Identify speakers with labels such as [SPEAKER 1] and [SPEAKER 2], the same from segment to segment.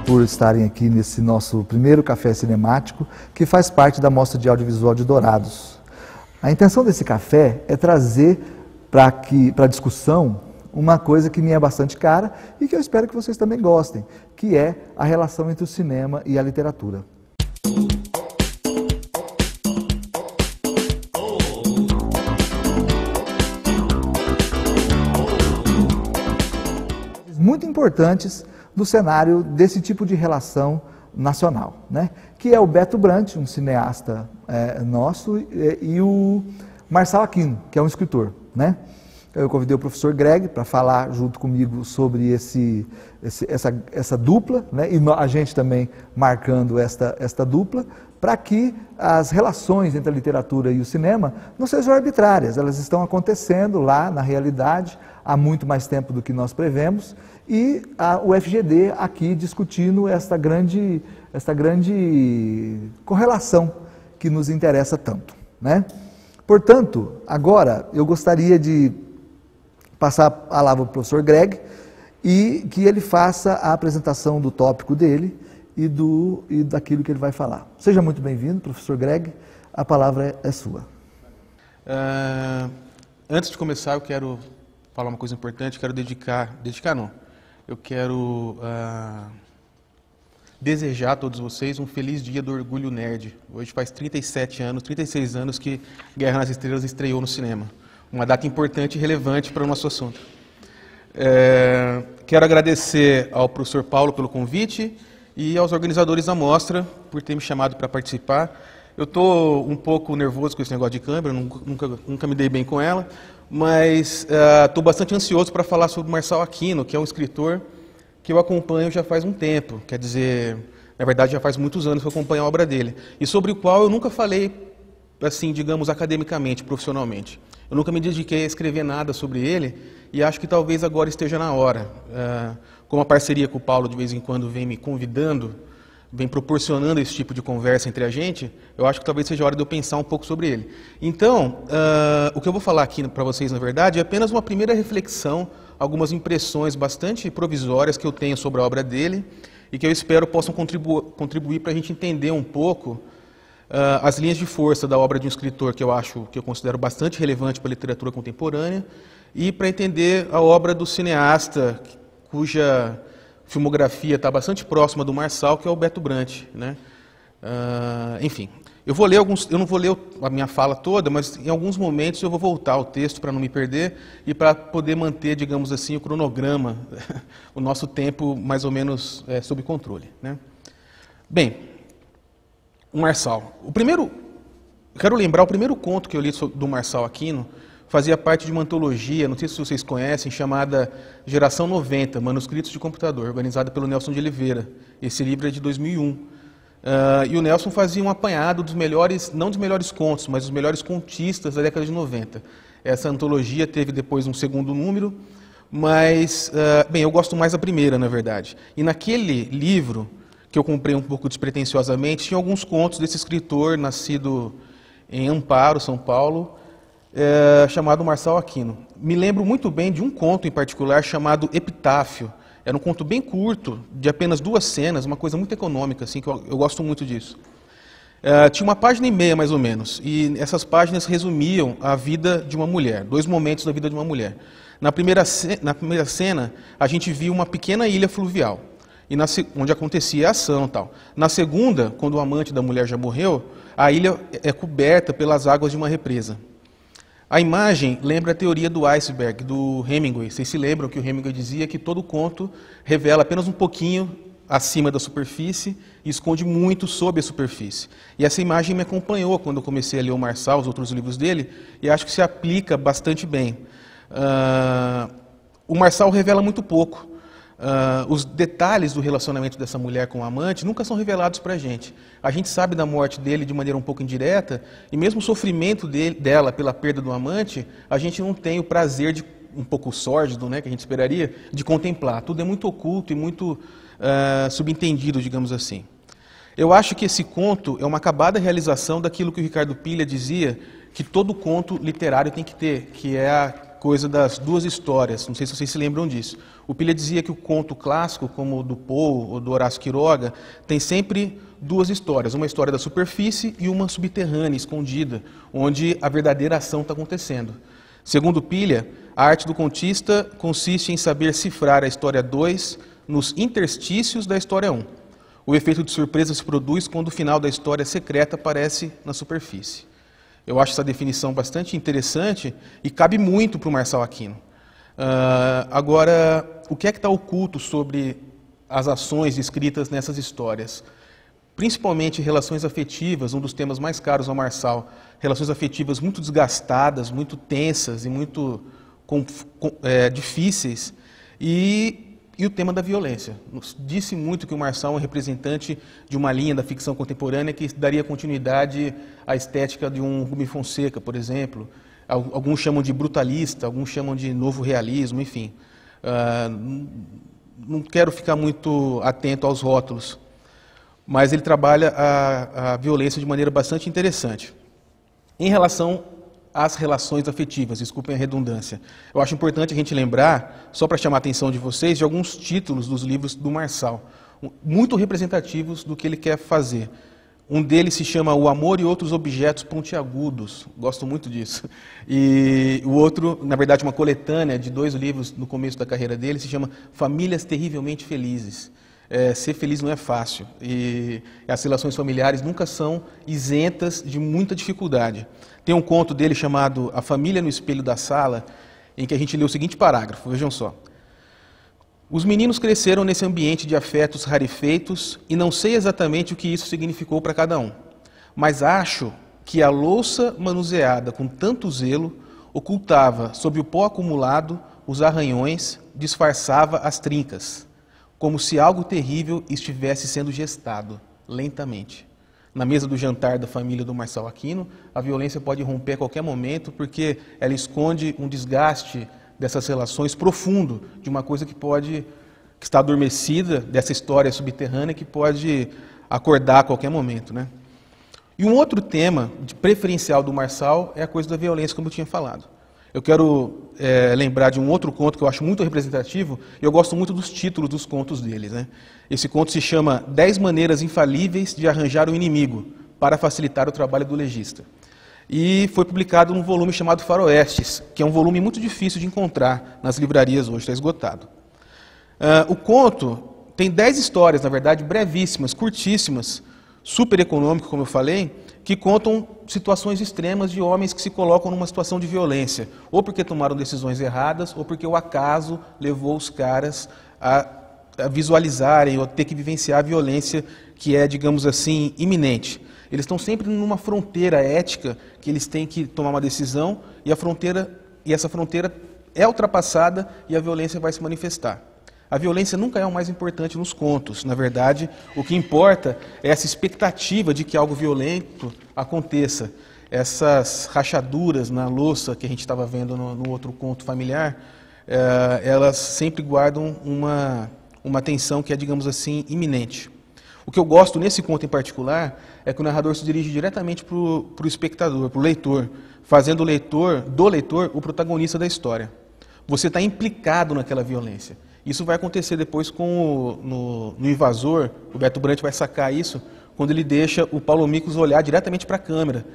[SPEAKER 1] por estarem aqui nesse nosso primeiro café cinemático, que faz parte da Mostra de Audiovisual de Dourados. A intenção desse café é trazer para a discussão uma coisa que me é bastante cara e que eu espero que vocês também gostem, que é a relação entre o cinema e a literatura. Muito importantes no cenário desse tipo de relação nacional, né? Que é o Beto Brant, um cineasta nosso, e o Marçal Aquino, que é um escritor, né? Eu convidei o professor Greg para falar junto comigo sobre essa dupla, né? E a gente também marcando esta dupla, para que as relações entre a literatura e o cinema não sejam arbitrárias, elas estão acontecendo lá na realidade há muito mais tempo do que nós prevemos, e o FGD aqui discutindo esta grande correlação que nos interessa tanto, né? Portanto, agora eu gostaria de passar a palavra para o professor Greg e que ele faça a apresentação do tópico dele e daquilo que ele vai falar. Seja muito bem-vindo, professor Greg, a palavra é sua.
[SPEAKER 2] Antes de começar, eu quero falar uma coisa importante, eu quero desejar a todos vocês um feliz dia do Orgulho Nerd. Hoje faz 36 anos que Guerra nas Estrelas estreou no cinema. Uma data importante e relevante para o nosso assunto. Quero agradecer ao professor Paulo pelo convite e aos organizadores da mostra por ter me chamado para participar. Eu estou um pouco nervoso com esse negócio de câmera, nunca me dei bem com ela, mas estou bastante ansioso para falar sobre o Marçal Aquino, que é um escritor que eu acompanho já faz um tempo, quer dizer, na verdade já faz muitos anos que eu acompanho a obra dele, e sobre o qual eu nunca falei, assim, digamos, academicamente, profissionalmente. Eu nunca me dediquei a escrever nada sobre ele, e acho que talvez agora esteja na hora. Como a parceria com o Paulo de vez em quando vem me convidando, vem proporcionando esse tipo de conversa entre a gente, eu acho que talvez seja a hora de eu pensar um pouco sobre ele. Então, o que eu vou falar aqui para vocês, na verdade, é apenas uma primeira reflexão, algumas impressões bastante provisórias que eu tenho sobre a obra dele e que eu espero possam contribuir para a gente entender um pouco as linhas de força da obra de um escritor que eu considero bastante relevante para a literatura contemporânea e para entender a obra do cineasta cuja filmografia está bastante próxima do Marçal, que é o Beto Brant, né? Enfim, eu não vou ler a minha fala toda, mas em alguns momentos eu vou voltar ao texto para não me perder e para poder manter, digamos assim, o cronograma, o nosso tempo mais ou menos sob controle, né? Bem, o Marçal. Quero lembrar, o primeiro conto que eu li do Marçal Aquino fazia parte de uma antologia, não sei se vocês conhecem, chamada Geração 90, Manuscritos de Computador, organizada pelo Nelson de Oliveira. Esse livro é de 2001. E o Nelson fazia um apanhado dos melhores, não dos melhores contos, mas dos melhores contistas da década de 90. Essa antologia teve depois um segundo número, mas, bem, eu gosto mais da primeira, na verdade. E naquele livro, que eu comprei um pouco despretensiosamente, tinha alguns contos desse escritor, nascido em Amparo, São Paulo, chamado Marçal Aquino. Me lembro muito bem de um conto em particular chamado Epitáfio. Era um conto bem curto, de apenas 2 cenas, uma coisa muito econômica, assim, que eu gosto muito disso. Tinha 1,5 páginas, mais ou menos, e essas páginas resumiam a vida de uma mulher, 2 momentos da vida de uma mulher. Na primeira cena, a gente viu uma pequena ilha fluvial, onde acontecia a ação e tal. Na segunda, quando o amante da mulher já morreu, a ilha é coberta pelas águas de uma represa. A imagem lembra a teoria do iceberg, do Hemingway. Vocês se lembram que o Hemingway dizia que todo conto revela apenas um pouquinho acima da superfície e esconde muito sob a superfície. E essa imagem me acompanhou quando eu comecei a ler o Marçal, os outros livros dele, e acho que se aplica bastante bem. O Marçal revela muito pouco. Os detalhes do relacionamento dessa mulher com o amante nunca são revelados para a gente. A gente sabe da morte dele de maneira um pouco indireta, e mesmo o sofrimento dela pela perda do amante, a gente não tem o prazer um pouco sórdido, né, que a gente esperaria, de contemplar. Tudo é muito oculto e muito subentendido, digamos assim. Eu acho que esse conto é uma acabada realização daquilo que o Ricardo Pilha dizia que todo conto literário tem que ter, que é coisa das duas histórias, não sei se vocês se lembram disso. O Pilha dizia que o conto clássico, como o do Poe ou do Horácio Quiroga, tem sempre duas histórias, uma história da superfície e uma subterrânea, escondida, onde a verdadeira ação está acontecendo. Segundo Pilha, a arte do contista consiste em saber cifrar a história 2 nos interstícios da história 1. O efeito de surpresa se produz quando o final da história secreta aparece na superfície. Eu acho essa definição bastante interessante e cabe muito para o Marçal Aquino. Agora, o que é que está oculto sobre as ações escritas nessas histórias? Principalmente relações afetivas, um dos temas mais caros ao Marçal. Relações afetivas muito desgastadas, muito tensas e muito difíceis. E o tema da violência. Disse muito que o Marçal é um representante de uma linha da ficção contemporânea que daria continuidade à estética de um Rubem Fonseca, por exemplo. Alguns chamam de brutalista, alguns chamam de novo realismo, enfim. Não quero ficar muito atento aos rótulos, mas ele trabalha a violência de maneira bastante interessante. Em relação às relações afetivas, desculpem a redundância, eu acho importante a gente lembrar, só para chamar a atenção de vocês, de alguns títulos dos livros do Marçal, muito representativos do que ele quer fazer. Um deles se chama O Amor e Outros Objetos Pontiagudos, gosto muito disso. E o outro, na verdade, uma coletânea de 2 livros no começo da carreira dele, se chama Famílias Terrivelmente Felizes. Ser feliz não é fácil, e as relações familiares nunca são isentas de muita dificuldade. Tem um conto dele chamado A Família no Espelho da Sala, em que a gente lê o seguinte parágrafo, vejam só. Os meninos cresceram nesse ambiente de afetos rarefeitos e não sei exatamente o que isso significou para cada um, mas acho que a louça manuseada com tanto zelo ocultava, sob o pó acumulado, os arranhões, disfarçava as trincas, como se algo terrível estivesse sendo gestado, lentamente. Na mesa do jantar da família do Marçal Aquino, a violência pode romper a qualquer momento, porque ela esconde um desgaste dessas relações profundo, de uma coisa que está adormecida, dessa história subterrânea, que pode acordar a qualquer momento, né? E um outro tema preferencial do Marçal é a coisa da violência, como eu tinha falado. Eu quero lembrar de um outro conto que eu acho muito representativo, e eu gosto muito dos títulos dos contos dele, né? Esse conto se chama 10 maneiras infalíveis de arranjar um inimigo, para facilitar o trabalho do legista. E foi publicado num volume chamado Faroestes, que é um volume muito difícil de encontrar nas livrarias hoje, está esgotado. O conto tem 10 histórias, na verdade, brevíssimas, curtíssimas, super econômico, como eu falei, que contam situações extremas de homens que se colocam numa situação de violência, ou porque tomaram decisões erradas, ou porque o acaso levou os caras a visualizarem ou ter que vivenciar a violência que é, digamos assim, iminente. Eles estão sempre numa fronteira ética que eles têm que tomar uma decisão e essa fronteira é ultrapassada e a violência vai se manifestar. A violência nunca é o mais importante nos contos. Na verdade, o que importa é essa expectativa de que algo violento aconteça. Essas rachaduras na louça que a gente estava vendo no outro conto familiar, elas sempre guardam uma tensão que é, digamos assim, iminente. O que eu gosto nesse conto em particular é que o narrador se dirige diretamente para o espectador, para o leitor, fazendo do leitor o protagonista da história. Você está implicado naquela violência. Isso vai acontecer depois no Invasor, o Beto Brant vai sacar isso, quando ele deixa o Paulo Miklos olhar diretamente para a câmera.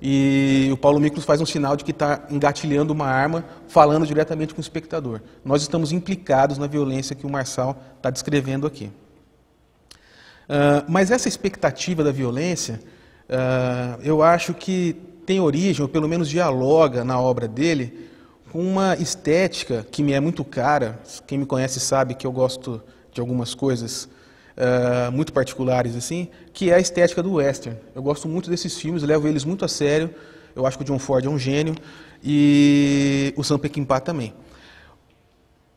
[SPEAKER 2] E o Paulo Miklos faz um sinal de que está engatilhando uma arma, falando diretamente com o espectador. Nós estamos implicados na violência que o Marçal está descrevendo aqui. Mas essa expectativa da violência, eu acho que tem origem, ou pelo menos dialoga na obra dele, com uma estética que me é muito cara. Quem me conhece sabe que eu gosto de algumas coisas muito particulares, assim, que é a estética do western. Eu gosto muito desses filmes, levo eles muito a sério. Eu acho que o John Ford é um gênio e o Sam Peckinpah também.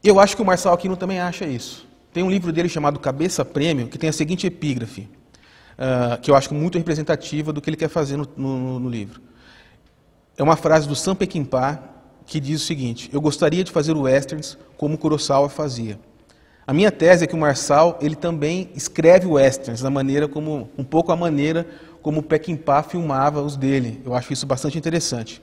[SPEAKER 2] Eu acho que o Marçal Aquino também acha isso. Tem um livro dele chamado Cabeça Prêmio, que tem a seguinte epígrafe, que eu acho muito representativa do que ele quer fazer no livro. É uma frase do Sam Peckinpah que diz o seguinte: eu gostaria de fazer westerns como Kurosawa fazia. A minha tese é que o Marçal ele também escreve westerns um pouco a maneira como o Peckinpah filmava os dele. Eu acho isso bastante interessante.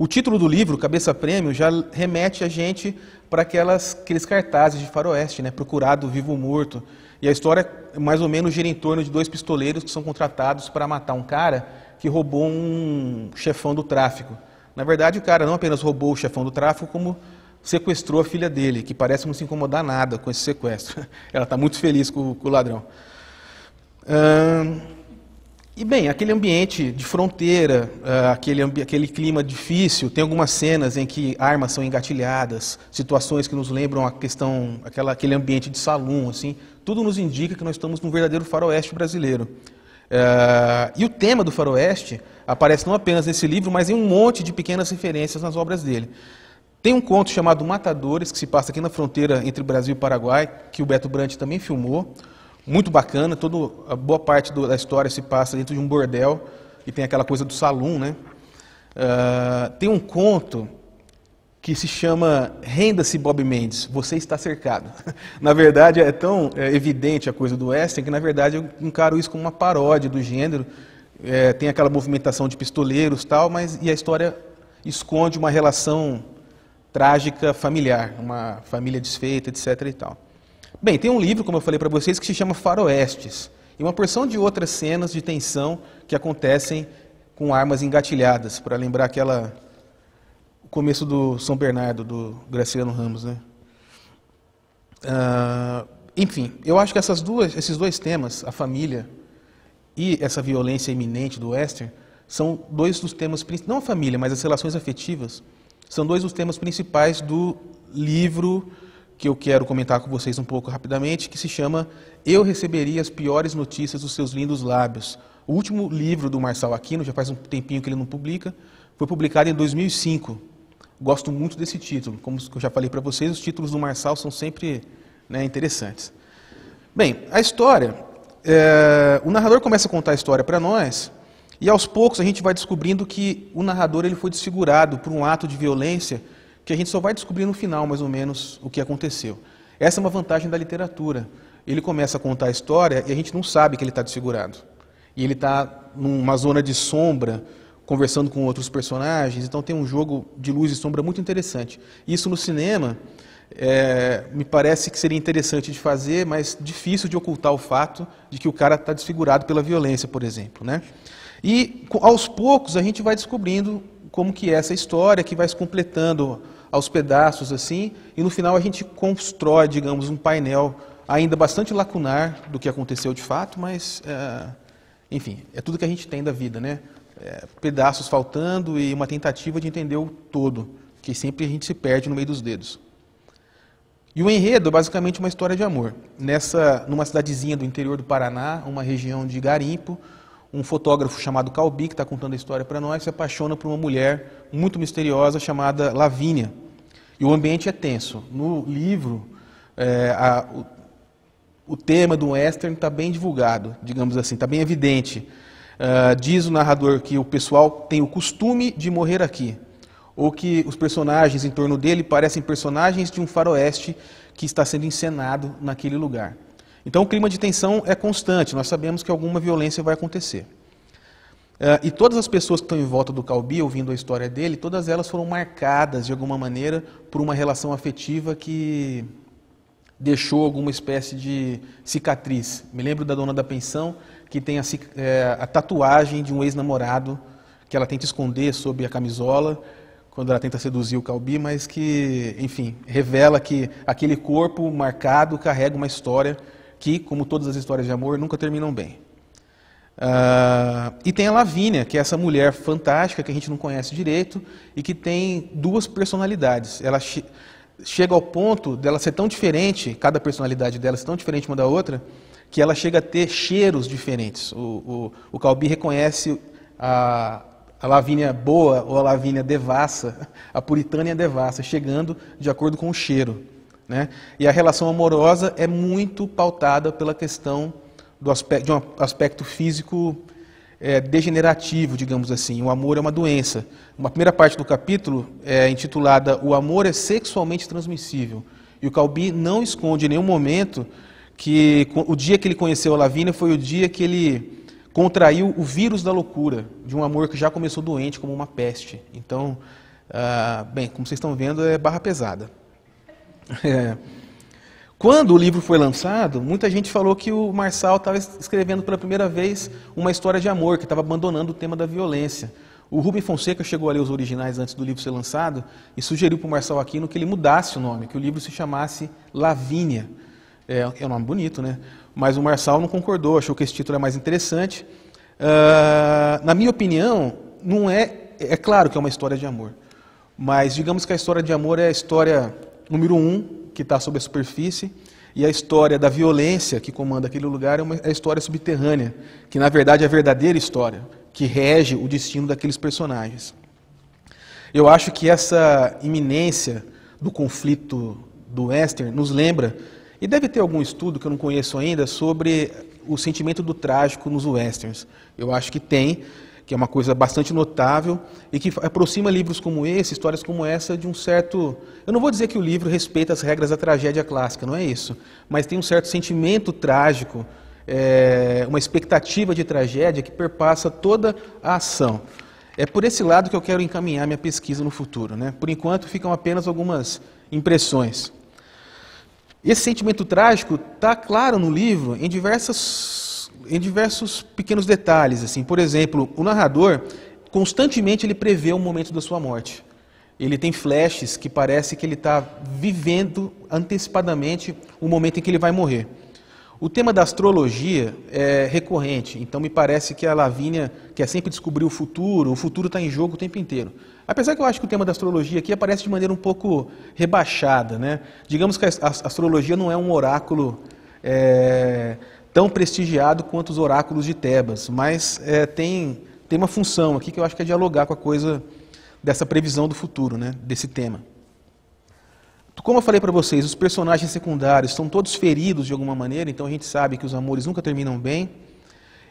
[SPEAKER 2] O título do livro, Cabeça Prêmio, já remete a gente para aqueles cartazes de faroeste, né? Procurado vivo ou morto. E a história, mais ou menos, gira em torno de 2 pistoleiros que são contratados para matar um cara que roubou um chefão do tráfico. Na verdade, o cara não apenas roubou o chefão do tráfico, como sequestrou a filha dele, que parece não se incomodar nada com esse sequestro. Ela está muito feliz com o ladrão. E bem, aquele ambiente de fronteira, aquele clima difícil, tem algumas cenas em que armas são engatilhadas, situações que nos lembram a questão, aquele ambiente de salão, assim, tudo nos indica que nós estamos num verdadeiro faroeste brasileiro. E o tema do faroeste aparece não apenas nesse livro, mas em um monte de pequenas referências nas obras dele. Tem um conto chamado Matadores, que se passa aqui na fronteira entre Brasil e Paraguai, que o Beto Brant também filmou. Muito bacana, a boa parte da história se passa dentro de um bordel, e tem aquela coisa do salão, né? Tem um conto que se chama Renda-se Bob Mendes, você está cercado. Na verdade, é tão evidente a coisa do western que, na verdade, eu encaro isso como uma paródia do gênero. Tem aquela movimentação de pistoleiros e a história esconde uma relação trágica familiar, uma família desfeita, etc. e tal. Bem, tem um livro, como eu falei para vocês, que se chama Faroestes, e uma porção de outras cenas de tensão que acontecem com armas engatilhadas, para lembrar o começo do São Bernardo, do Graciliano Ramos, né? Enfim, eu acho que esses 2 temas, a família e essa violência iminente do western, são 2 dos temas, não a família, mas as relações afetivas, são 2 dos temas principais do livro que eu quero comentar com vocês um pouco rapidamente, que se chama Eu Receberia as Piores Notícias dos Seus Lindos Lábios. O último livro do Marçal Aquino, já faz um tempinho que ele não publica, foi publicado em 2005. Gosto muito desse título. Como eu já falei para vocês, os títulos do Marçal são sempre, né, interessantes. Bem, a história, o narrador começa a contar a história para nós, e aos poucos a gente vai descobrindo que o narrador ele foi desfigurado por um ato de violência que a gente só vai descobrir no final, mais ou menos, o que aconteceu. Essa é uma vantagem da literatura. Ele começa a contar a história e a gente não sabe que ele está desfigurado. E ele está numa zona de sombra, conversando com outros personagens, então tem um jogo de luz e sombra muito interessante. Isso no cinema me parece que seria interessante de fazer, mas difícil de ocultar o fato de que o cara está desfigurado pela violência, por exemplo, né? E aos poucos a gente vai descobrindo como que é essa história, que vai se completando aos pedaços assim, e no final a gente constrói, digamos, um painel ainda bastante lacunar do que aconteceu de fato, mas, enfim, é tudo que a gente tem da vida, né? Pedaços faltando e uma tentativa de entender o todo, que sempre a gente se perde no meio dos dedos. E o enredo é basicamente uma história de amor. Numa cidadezinha do interior do Paraná, uma região de garimpo, um fotógrafo chamado Calbi, que está contando a história para nós, se apaixona por uma mulher muito misteriosa chamada Lavínia. E o ambiente é tenso. No livro, o tema do western está bem divulgado, digamos assim, está bem evidente. Diz o narrador que o pessoal tem o costume de morrer aqui, ou que os personagens em torno dele parecem personagens de um faroeste que está sendo encenado naquele lugar. Então o clima de tensão é constante, nós sabemos que alguma violência vai acontecer. E todas as pessoas que estão em volta do Calbi, ouvindo a história dele, todas elas foram marcadas de alguma maneira por uma relação afetiva que deixou alguma espécie de cicatriz. Me lembro da dona da pensão, que tem a tatuagem de um ex-namorado que ela tenta esconder sob a camisola, quando ela tenta seduzir o Calbi, mas que, enfim, revela que aquele corpo marcado carrega uma história que, como todas as histórias de amor, nunca terminam bem. E tem a Lavínia, que é essa mulher fantástica que a gente não conhece direito e que tem 2 personalidades. Ela chega ao ponto dela ser tão diferente, cada personalidade dela ser tão diferente uma da outra, que ela chega a ter cheiros diferentes. O Calbi reconhece a Lavínia boa ou a Lavínia devassa, a puritânia devassa, chegando de acordo com o cheiro, né? E a relação amorosa é muito pautada pela questão de um aspecto físico degenerativo, digamos assim. O amor é uma doença. Uma primeira parte do capítulo é intitulada O Amor é Sexualmente Transmissível. E o Calbi não esconde em nenhum momento que o dia que ele conheceu a Lavínia foi o dia que ele contraiu o vírus da loucura, de um amor que já começou doente como uma peste. Então, Bem, como vocês estão vendo, é barra pesada. Quando o livro foi lançado, muita gente falou que o Marçal estava escrevendo pela primeira vez uma história de amor, que estava abandonando o tema da violência. O Rubem Fonseca chegou a ler os originais antes do livro ser lançado e sugeriu para o Marçal Aquino que ele mudasse o nome, que o livro se chamasse Lavínia. É um nome bonito, né? Mas o Marçal não concordou, achou que esse título é mais interessante. Na minha opinião, não é claro que é uma história de amor, mas digamos que a história de amor é a história número 1, que está sob a superfície, e a história da violência que comanda aquele lugar é a história subterrânea, que na verdade é a verdadeira história, que rege o destino daqueles personagens. Eu acho que essa iminência do conflito do western nos lembra, e deve ter algum estudo que eu não conheço ainda, sobre o sentimento do trágico nos westerns. Eu acho que tem, que é uma coisa bastante notável e que aproxima livros como esse, histórias como essa, de um certo... Eu não vou dizer que o livro respeita as regras da tragédia clássica, não é isso, mas tem um certo sentimento trágico, uma expectativa de tragédia que perpassa toda a ação. É por esse lado que eu quero encaminhar minha pesquisa no futuro, né? Por enquanto ficam apenas algumas impressões. Esse sentimento trágico está claro no livro em diversos pequenos detalhes. Assim. Por exemplo, o narrador, constantemente ele prevê o momento da sua morte. Ele tem flashes que parece que ele está vivendo antecipadamente o momento em que ele vai morrer. O tema da astrologia é recorrente, então me parece que a Lavínia quer sempre descobrir o futuro está em jogo o tempo inteiro. Apesar que eu acho que o tema da astrologia aqui aparece de maneira um pouco rebaixada, né? Digamos que a astrologia não é um oráculo tão prestigiado quanto os oráculos de Tebas, mas tem uma função aqui que eu acho que é dialogar com a coisa dessa previsão do futuro, né? Desse tema. Como eu falei para vocês, os personagens secundários estão todos feridos de alguma maneira, então a gente sabe que os amores nunca terminam bem.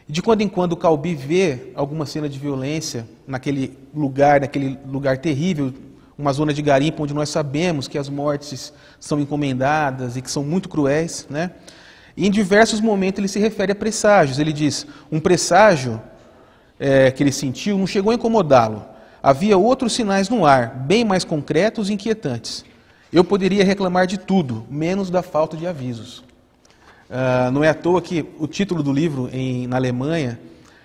[SPEAKER 2] E de quando em quando o Calbi vê alguma cena de violência naquele lugar terrível, uma zona de garimpo onde nós sabemos que as mortes são encomendadas e que são muito cruéis, né? E em diversos momentos ele se refere a presságios. Ele diz, um presságio que ele sentiu não chegou a incomodá-lo. Havia outros sinais no ar, bem mais concretos e inquietantes. Eu poderia reclamar de tudo, menos da falta de avisos. Não é à toa que o título do livro na Alemanha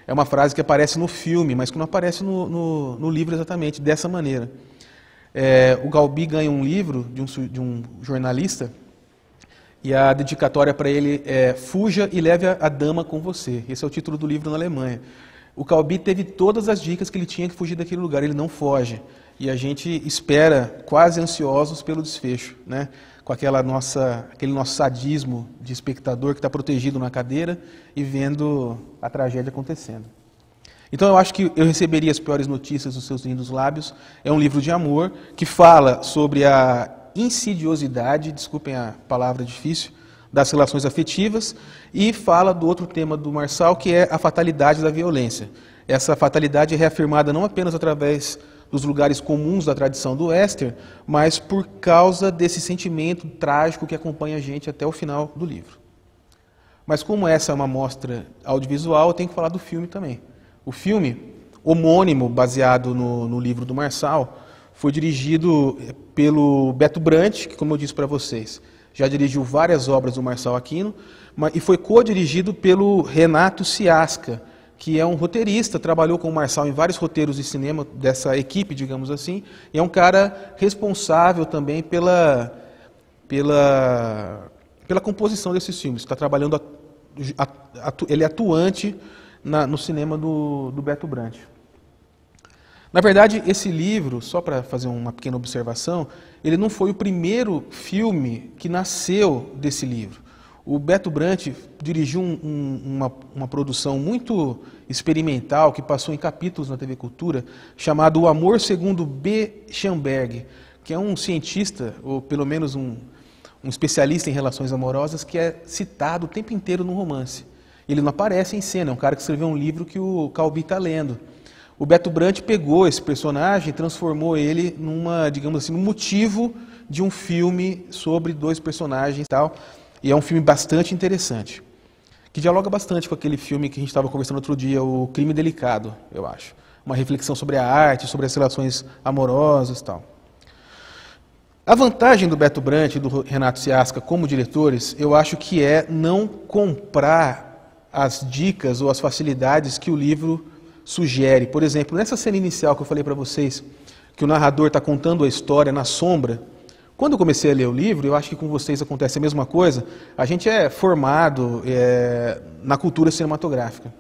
[SPEAKER 2] é uma frase que aparece no filme, mas que não aparece no livro exatamente dessa maneira. O Calbi ganha um livro de um jornalista e a dedicatória para ele é "Fuja e leve a dama com você". Esse é o título do livro na Alemanha. O Calbi teve todas as dicas que ele tinha que fugir daquele lugar, ele não foge. E a gente espera, quase ansiosos pelo desfecho, né? Com aquele nosso sadismo de espectador que está protegido na cadeira e vendo a tragédia acontecendo. Então eu acho que Eu Receberia as Piores Notícias dos Seus Lindos Lábios é um livro de amor que fala sobre a insidiosidade, desculpem a palavra difícil, das relações afetivas e fala do outro tema do Marçal, que é a fatalidade da violência. Essa fatalidade é reafirmada não apenas através dos lugares comuns da tradição do western, mas por causa desse sentimento trágico que acompanha a gente até o final do livro. Mas como essa é uma mostra audiovisual, eu tenho que falar do filme também. O filme, homônimo, baseado no livro do Marçal, foi dirigido pelo Beto Brant, que, como eu disse para vocês, já dirigiu várias obras do Marçal Aquino, e foi co-dirigido pelo Renato Ciasca, que é um roteirista, trabalhou com o Marçal em vários roteiros de cinema dessa equipe, digamos assim, e é um cara responsável também pela composição desses filmes. Está trabalhando, ele é atuante no cinema do Beto Brant. Na verdade, esse livro, só para fazer uma pequena observação, ele não foi o primeiro filme que nasceu desse livro. O Beto Brant dirigiu uma produção muito experimental, que passou em capítulos na TV Cultura, chamado O Amor Segundo B. Schamberg, que é um cientista, ou pelo menos um especialista em relações amorosas, que é citado o tempo inteiro no romance. Ele não aparece em cena, é um cara que escreveu um livro que o Calbi está lendo. O Beto Brant pegou esse personagem e transformou ele digamos assim, num motivo de um filme sobre dois personagens e tal. E é um filme bastante interessante, que dialoga bastante com aquele filme que a gente estava conversando outro dia, O Crime Delicado, eu acho. uma reflexão sobre a arte, sobre as relações amorosas e tal. A vantagem do Beto Brant e do Renato Ciasca como diretores, eu acho que é não comprar as dicas ou as facilidades que o livro sugere. Por exemplo, nessa cena inicial que eu falei para vocês, que o narrador está contando a história na sombra, quando eu comecei a ler o livro, eu acho que com vocês acontece a mesma coisa, a gente é formado na cultura cinematográfica.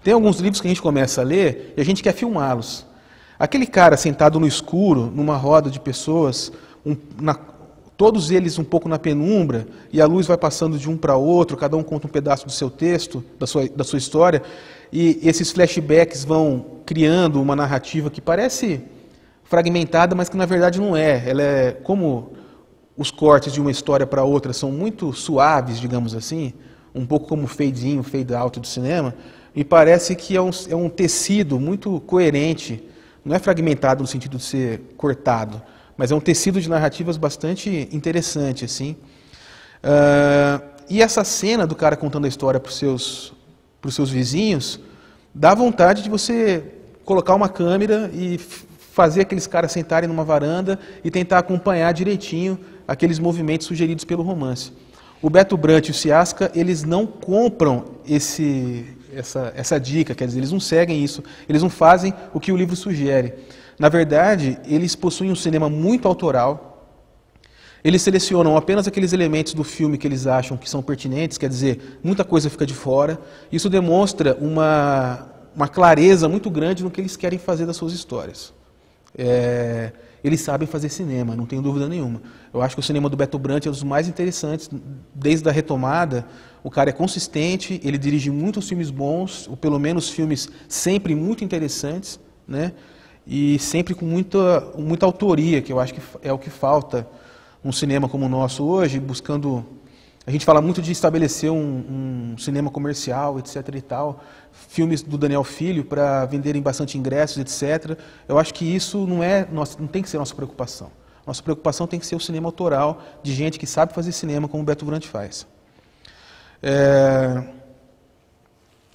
[SPEAKER 2] Tem alguns livros que a gente começa a ler e a gente quer filmá-los. Aquele cara sentado no escuro, numa roda de pessoas, todos eles um pouco na penumbra, e a luz vai passando de um para outro, cada um conta um pedaço do seu texto, da sua história, e esses flashbacks vão criando uma narrativa que parece fragmentada, mas que na verdade não é. Ela é, como os cortes de uma história para outra são muito suaves, digamos assim, um pouco como o fade-in, o fade-out do cinema, me parece que é um tecido muito coerente, não é fragmentado no sentido de ser cortado, mas é um tecido de narrativas bastante interessante, assim. E essa cena do cara contando a história para os seus vizinhos, dá vontade de você colocar uma câmera e fazer aqueles caras sentarem numa varanda e tentar acompanhar direitinho aqueles movimentos sugeridos pelo romance. O Beto Brant e o Ciasca, eles não compram essa dica, quer dizer, eles não seguem isso, eles não fazem o que o livro sugere. Na verdade, eles possuem um cinema muito autoral, eles selecionam apenas aqueles elementos do filme que eles acham que são pertinentes, quer dizer, muita coisa fica de fora. Isso demonstra uma clareza muito grande no que eles querem fazer das suas histórias. Eles sabem fazer cinema, não tenho dúvida nenhuma. Eu acho que o cinema do Beto Brant é um dos mais interessantes, desde a retomada. O cara é consistente, ele dirige muitos filmes bons, ou pelo menos filmes sempre muito interessantes, né? E sempre com muita autoria, que eu acho que é o que falta num cinema como o nosso hoje, buscando... A gente fala muito de estabelecer um cinema comercial, etc. e tal, filmes do Daniel Filho para venderem bastante ingressos, etc. Eu acho que isso não tem que ser nossa preocupação. Nossa preocupação tem que ser o cinema autoral, de gente que sabe fazer cinema, como o Beto Brant faz.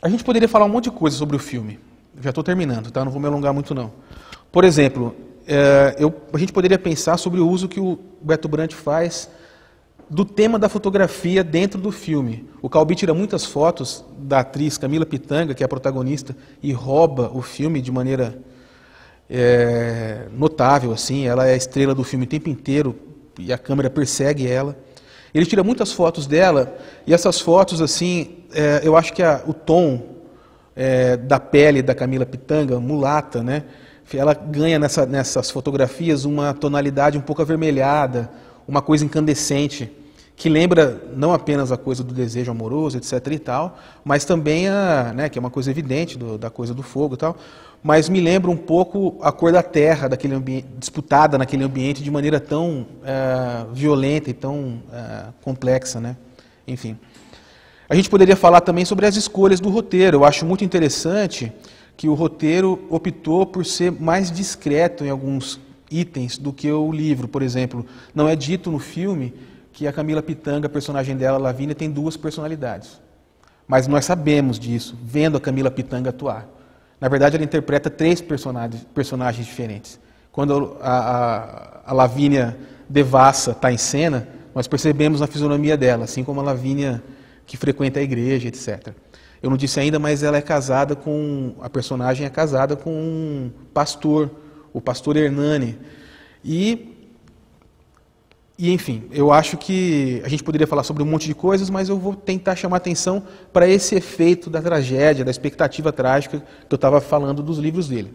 [SPEAKER 2] A gente poderia falar um monte de coisa sobre o filme. Já estou terminando, tá? Não vou me alongar muito, não. Por exemplo, a gente poderia pensar sobre o uso que o Beto Brant faz do tema da fotografia dentro do filme. O Calbi tira muitas fotos da atriz Camila Pitanga, que é a protagonista, e rouba o filme de maneira notável, assim. Ela é a estrela do filme o tempo inteiro e a câmera persegue ela. Ele tira muitas fotos dela e essas fotos, assim, eu acho que o tom da pele da Camila Pitanga, mulata, né? Ela ganha nessas fotografias uma tonalidade um pouco avermelhada, uma coisa incandescente, que lembra não apenas a coisa do desejo amoroso, etc. e tal, mas também que é uma coisa evidente da coisa do fogo e tal, mas me lembra um pouco a cor da terra, daquele ambiente, disputada naquele ambiente de maneira tão violenta e tão complexa, né? Enfim. A gente poderia falar também sobre as escolhas do roteiro. Eu acho muito interessante que o roteiro optou por ser mais discreto em alguns itens do que o livro. Por exemplo, não é dito no filme que a Camila Pitanga, a personagem dela, Lavínia, tem duas personalidades. Mas nós sabemos disso, vendo a Camila Pitanga atuar. Na verdade, ela interpreta 3 personagens diferentes. Quando a Lavínia devassa está em cena, nós percebemos na fisionomia dela, assim como a Lavínia que frequenta a igreja, etc. Eu não disse ainda, mas ela é casada a personagem é casada com um pastor, o pastor Hernani. E enfim, eu acho que a gente poderia falar sobre um monte de coisas, mas eu vou tentar chamar atenção para esse efeito da tragédia, da expectativa trágica que eu estava falando dos livros dele.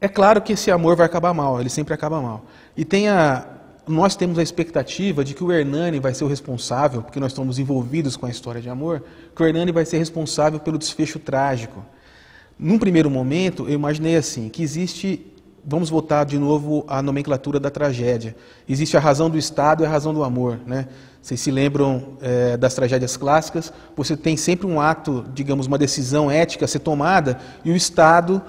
[SPEAKER 2] É claro que esse amor vai acabar mal, ele sempre acaba mal. E nós temos a expectativa de que o Hernani vai ser o responsável, porque nós estamos envolvidos com a história de amor, que o Hernani vai ser responsável pelo desfecho trágico. Num primeiro momento, eu imaginei assim, que existe, vamos voltar de novo à nomenclatura da tragédia, existe a razão do Estado e a razão do amor, né? Vocês se lembram das tragédias clássicas, você tem sempre um ato, digamos, uma decisão ética a ser tomada, e o Estado,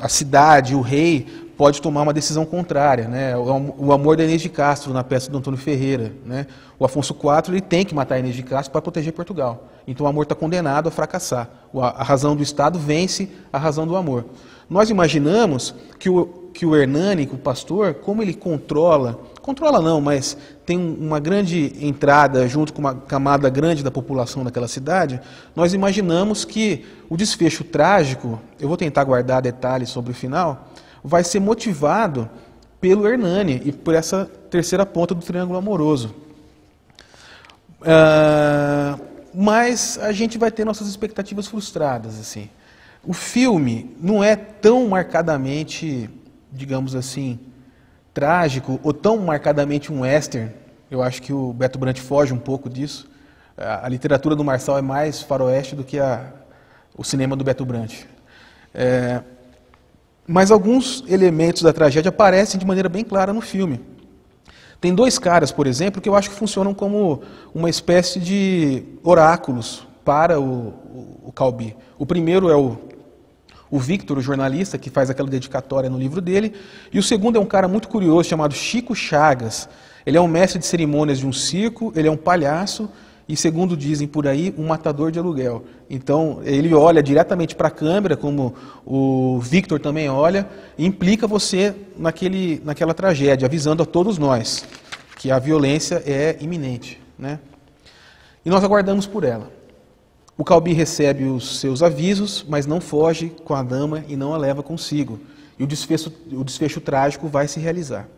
[SPEAKER 2] a cidade, o rei, pode tomar uma decisão contrária, né? O amor da Inês de Castro, na peça do Antônio Ferreira, né? O Afonso IV, ele tem que matar a Inês de Castro para proteger Portugal. Então o amor está condenado a fracassar. A razão do Estado vence a razão do amor. Nós imaginamos que o Hernani, o pastor, como ele controla não, mas tem uma grande entrada junto com uma camada grande da população daquela cidade, nós imaginamos que o desfecho trágico, eu vou tentar guardar detalhes sobre o final, vai ser motivado pelo Hernani e por essa terceira ponta do triângulo amoroso. Mas a gente vai ter nossas expectativas frustradas, assim. O filme não é tão marcadamente, digamos assim, trágico ou tão marcadamente um western. Eu acho que o Beto Brant foge um pouco disso. A literatura do Marçal é mais faroeste do que o cinema do Beto Brant. Mas alguns elementos da tragédia aparecem de maneira bem clara no filme. Tem dois caras, por exemplo, que eu acho que funcionam como uma espécie de oráculos para o Calbi. O primeiro é o Victor, o jornalista, que faz aquela dedicatória no livro dele, e o segundo é um cara muito curioso, chamado Chico Chagas. Ele é um mestre de cerimônias de um circo, ele é um palhaço, e segundo dizem por aí, um matador de aluguel. Então, ele olha diretamente para a câmera, como o Victor também olha, e implica você naquela tragédia, avisando a todos nós que a violência é iminente, né? E nós aguardamos por ela. O Calbi recebe os seus avisos, mas não foge com a dama e não a leva consigo. E o desfecho trágico vai se realizar.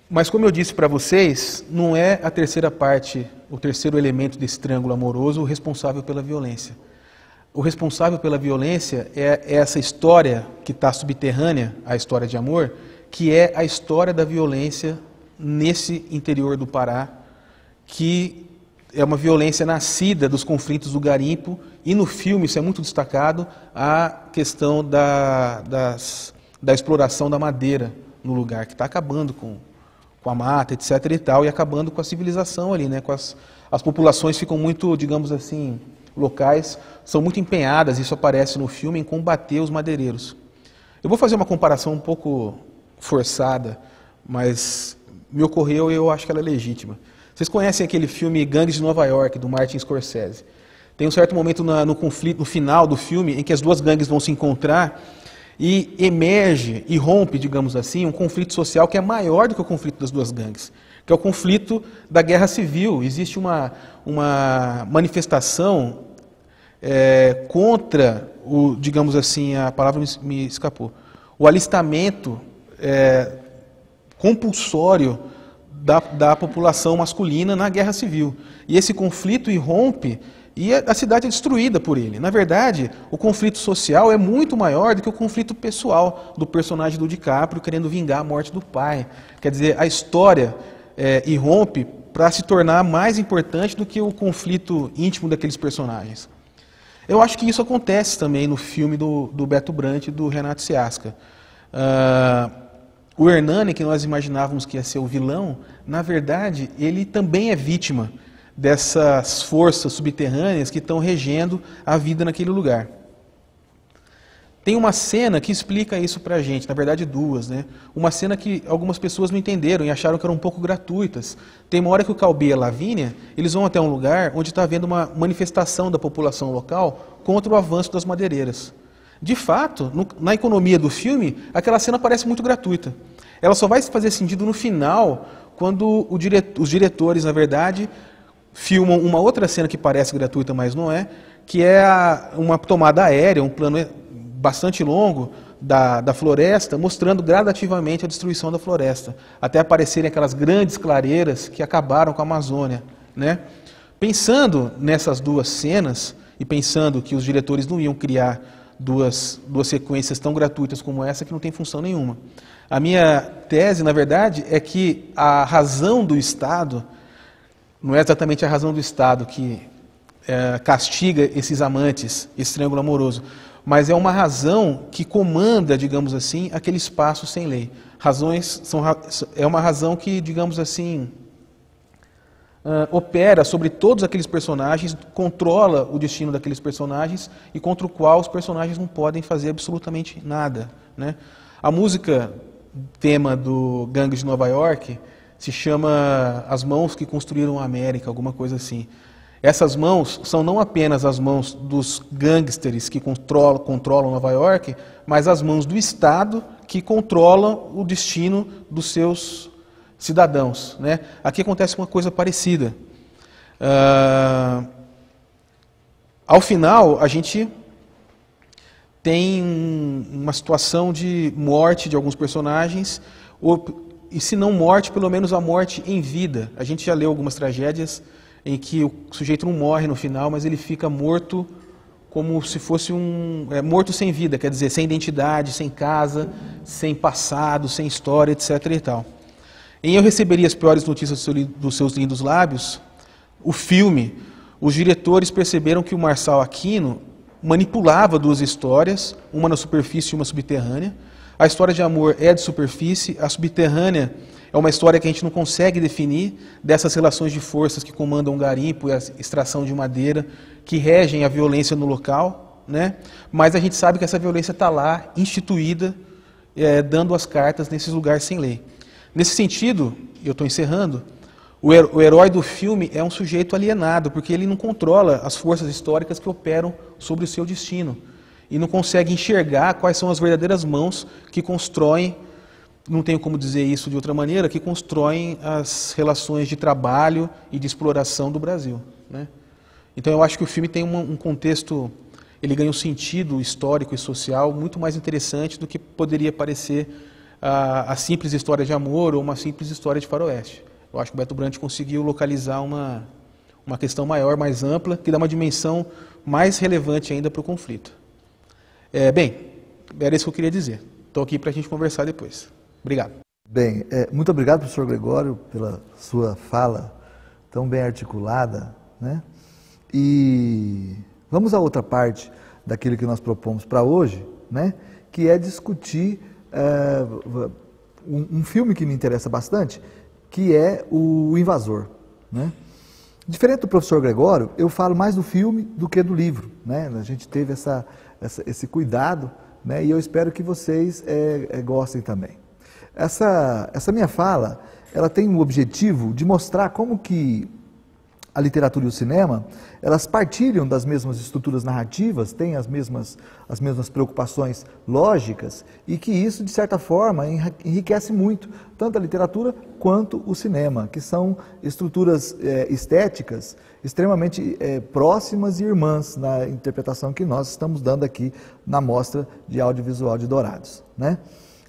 [SPEAKER 2] Mas como eu disse para vocês, não é a terceira parte, o terceiro elemento desse triângulo amoroso, o responsável pela violência. O responsável pela violência é essa história que está subterrânea, a história de amor, que é a história da violência nesse interior do Pará, que é uma violência nascida dos conflitos do garimpo, e no filme isso é muito destacado, a questão da exploração da madeira no lugar, que está acabando com a mata, etc. e tal, e acabando com a civilização ali, né? As populações ficam muito, digamos assim, locais, são muito empenhadas, isso aparece no filme, em combater os madeireiros. Eu vou fazer uma comparação um pouco forçada, mas me ocorreu e eu acho que ela é legítima. Vocês conhecem aquele filme Gangues de Nova York, do Martin Scorsese? Tem um certo momento no conflito, no final do filme, em que as duas gangues vão se encontrar e emerge e rompe, digamos assim, um conflito social que é maior do que o conflito das duas gangues, que é o conflito da guerra civil. Existe uma manifestação contra digamos assim, a palavra me escapou, o alistamento compulsório da população masculina na guerra civil. E esse conflito irrompe e a cidade é destruída por ele. Na verdade, o conflito social é muito maior do que o conflito pessoal do personagem do DiCaprio querendo vingar a morte do pai. Quer dizer, a história irrompe para se tornar mais importante do que o conflito íntimo daqueles personagens. Eu acho que isso acontece também no filme do Beto Brant e do Renato Seasca. O Hernani, que nós imaginávamos que ia ser o vilão, na verdade, ele também é vítima dessas forças subterrâneas que estão regendo a vida naquele lugar. Tem uma cena que explica isso pra gente, na verdade duas, né? Uma cena que algumas pessoas não entenderam e acharam que eram um pouco gratuitas. Tem uma hora que o Calbi e a Lavínia, eles vão até um lugar onde está havendo uma manifestação da população local contra o avanço das madeireiras. De fato, na economia do filme, aquela cena parece muito gratuita. Ela só vai fazer sentido no final, quando os diretores, na verdade, filmam uma outra cena que parece gratuita, mas não é, que é uma tomada aérea, um plano bastante longo da floresta, mostrando gradativamente a destruição da floresta, até aparecerem aquelas grandes clareiras que acabaram com a Amazônia, né? Pensando nessas duas cenas, e pensando que os diretores não iam criar duas sequências tão gratuitas como essa, que não tem função nenhuma. A minha tese, na verdade, é que a razão do Estado, não é exatamente a razão do Estado que castiga esses amantes, esse triângulo amoroso, mas é uma razão que comanda, digamos assim, aquele espaço sem lei. É uma razão que, digamos assim, opera sobre todos aqueles personagens, controla o destino daqueles personagens e contra o qual os personagens não podem fazer absolutamente nada, né? A música tema do Gangue de Nova York se chama As Mãos que Construíram a América, alguma coisa assim. Essas mãos são não apenas as mãos dos gangsters que controlam Nova York, mas as mãos do Estado que controlam o destino dos seus cidadãos, né? Aqui acontece uma coisa parecida. Ao final, a gente tem uma situação de morte de alguns personagens, e se não morte, pelo menos a morte em vida. A gente já leu algumas tragédias em que o sujeito não morre no final, mas ele fica morto como se fosse morto sem vida, quer dizer, sem identidade, sem casa, sem passado, sem história, etc. e tal. Em Eu Receberia as Piores Notícias dos Seus Lindos Lábios, o filme, os diretores perceberam que o Marçal Aquino manipulava duas histórias, uma na superfície e uma subterrânea. A história de amor é de superfície, a subterrânea é uma história que a gente não consegue definir, dessas relações de forças que comandam o garimpo e a extração de madeira, que regem a violência no local, né? Mas a gente sabe que essa violência está lá, instituída, dando as cartas nesses lugares sem lei. Nesse sentido, eu estou encerrando, o herói do filme é um sujeito alienado, porque ele não controla as forças históricas que operam sobre o seu destino e não consegue enxergar quais são as verdadeiras mãos que constroem, não tenho como dizer isso de outra maneira, que constroem as relações de trabalho e de exploração do Brasil, né? Então eu acho que o filme tem um contexto, ele ganha um sentido histórico e social muito mais interessante do que poderia parecer a simples história de amor ou uma simples história de faroeste. Eu acho que o Beto Brant conseguiu localizar uma questão maior, mais ampla, que dá uma dimensão mais relevante ainda para o conflito. Bem, era isso que eu queria dizer. Estou aqui para a gente conversar depois. Obrigado.
[SPEAKER 1] Bem, muito obrigado, professor Gregório, pela sua fala tão bem articulada, né? E vamos à outra parte daquilo que nós propomos para hoje, né? Que é discutir um filme que me interessa bastante, que é O Invasor, né? Diferente do professor Gregório, eu falo mais do filme do que do livro, né? A gente teve esse cuidado, né? E eu espero que vocês gostem também. Essa minha fala, ela tem o objetivo de mostrar como que a literatura e o cinema, elas partilham das mesmas estruturas narrativas, têm as mesmas preocupações lógicas, e que isso, de certa forma, enriquece muito, tanto a literatura quanto o cinema, que são estruturas estéticas extremamente próximas e irmãs na interpretação que nós estamos dando aqui na Mostra de Audiovisual de Dourados, né?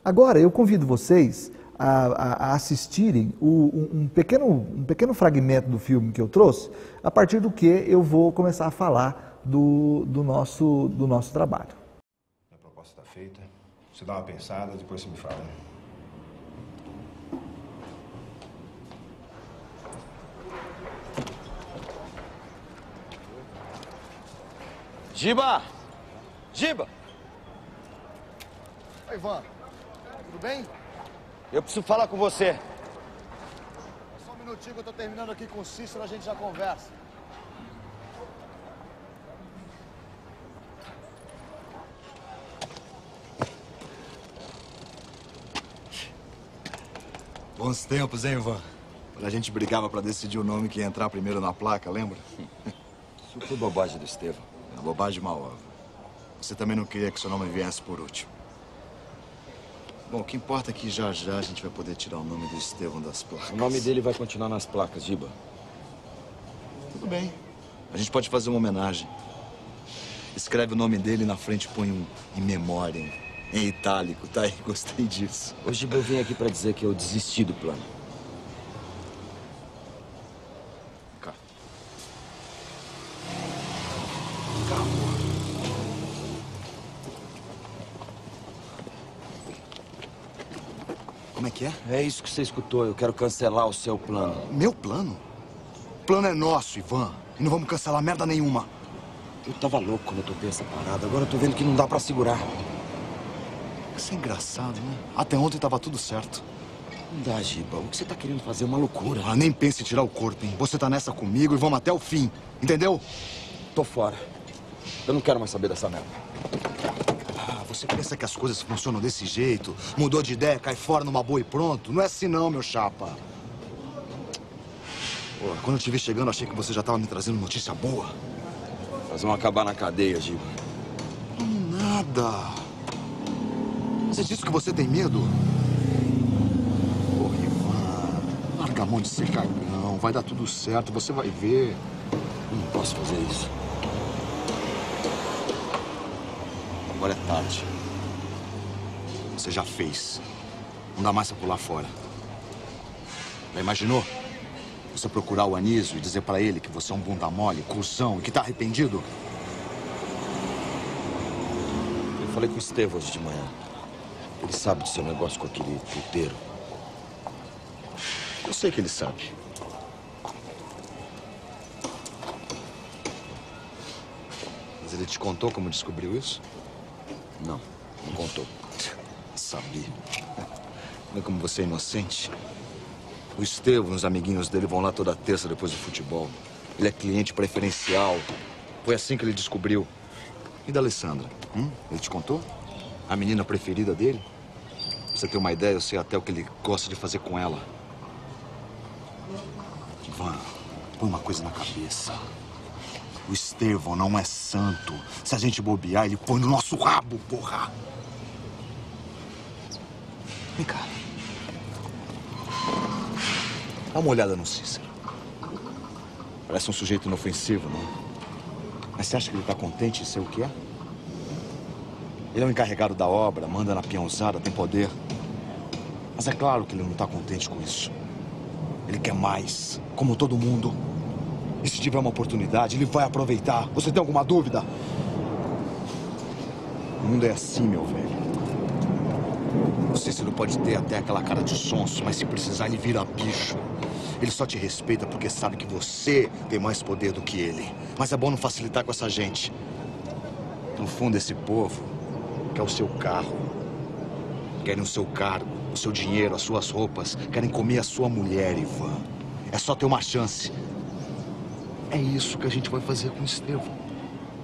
[SPEAKER 1] Agora, eu convido vocês a assistirem um pequeno fragmento do filme que eu trouxe, a partir do que eu vou começar a falar do nosso trabalho.
[SPEAKER 3] A proposta está feita, você dá uma pensada, depois você me fala.
[SPEAKER 4] Giba! Giba!
[SPEAKER 5] Oi, Ivan. Tudo bem?
[SPEAKER 4] Eu preciso falar com você.
[SPEAKER 5] Só um minutinho que eu tô terminando aqui com o Cícero, a gente já conversa.
[SPEAKER 6] Bons tempos, hein, Ivan? Quando a gente brigava pra decidir o nome que ia entrar primeiro na placa, lembra?
[SPEAKER 4] Isso foi bobagem do Estevão.
[SPEAKER 6] É bobagem maior. Você também não queria que seu nome viesse por último. Bom, o que importa é que já a gente vai poder tirar o nome do Estevão das placas.
[SPEAKER 4] O nome dele vai continuar nas placas, Giba.
[SPEAKER 6] Tudo bem. A gente pode fazer uma homenagem. Escreve o nome dele e na frente põe um em memória, em itálico, tá aí? Gostei disso.
[SPEAKER 4] Ô, Giba, eu vim aqui pra dizer que eu desisti do plano.
[SPEAKER 6] Cá. Como é que é?
[SPEAKER 4] É isso que você escutou. Eu quero cancelar o seu plano.
[SPEAKER 6] Meu plano? O plano é nosso, Ivan. E não vamos cancelar merda nenhuma.
[SPEAKER 4] Eu tava louco quando eu topei essa parada. Agora eu tô vendo que não dá pra segurar.
[SPEAKER 6] Isso é engraçado, né? Até ontem tava tudo certo.
[SPEAKER 4] Não dá, Giba. O que você tá querendo fazer é uma loucura.
[SPEAKER 6] Ah, nem pense em tirar o corpo, hein? Você tá nessa comigo e vamos até o fim, entendeu?
[SPEAKER 4] Tô fora. Eu não quero mais saber dessa merda.
[SPEAKER 6] Ah, você pensa que as coisas funcionam desse jeito? Mudou de ideia, cai fora numa boa e pronto? Não é assim não, meu chapa. Pô, quando eu te vi chegando, achei que você já tava me trazendo notícia boa.
[SPEAKER 4] Nós vamos acabar na cadeia, Giba.
[SPEAKER 6] Nada. Você disse que você tem medo? Pô, Ivan, larga a mão de ser cagão. Vai dar tudo certo, você vai ver.
[SPEAKER 4] Eu não posso fazer isso.
[SPEAKER 6] Agora é tarde. Você já fez. Não dá mais pra pular fora. Já imaginou? Você procurar o Anísio e dizer pra ele que você é um bunda mole, cuzão e que tá arrependido?
[SPEAKER 4] Eu falei com o Estevão hoje de manhã. Ele sabe do seu negócio com aquele puteiro.
[SPEAKER 6] Eu sei que ele sabe. Mas ele te contou como descobriu isso?
[SPEAKER 4] Não, não contou.
[SPEAKER 6] Sabia. Não é como você é inocente? O Estevão e os amiguinhos dele vão lá toda terça depois do futebol. Ele é cliente preferencial. Foi assim que ele descobriu. E da Alessandra? Ele te contou? A menina preferida dele? Pra você ter uma ideia, eu sei até o que ele gosta de fazer com ela. Ivan, põe uma coisa na cabeça. O Estevão não é santo. Se a gente bobear, ele põe no nosso rabo, porra. Vem cá. Dá uma olhada no Cícero. Parece um sujeito inofensivo, não? Mas você acha que ele tá contente em ser o que é? Ele é o encarregado da obra, manda na peãozada, tem poder. Mas é claro que ele não tá contente com isso. Ele quer mais, como todo mundo. E se tiver uma oportunidade, ele vai aproveitar. Você tem alguma dúvida? O mundo é assim, meu velho. O Cícero pode ter até aquela cara de sonso, mas se precisar, ele vira bicho. Ele só te respeita porque sabe que você tem mais poder do que ele. Mas é bom não facilitar com essa gente. No fundo, esse povo quer o seu carro. Querem o seu cargo, o seu dinheiro, as suas roupas. Querem comer a sua mulher, Ivan. É só ter uma chance. É isso que a gente vai fazer com o Estevão.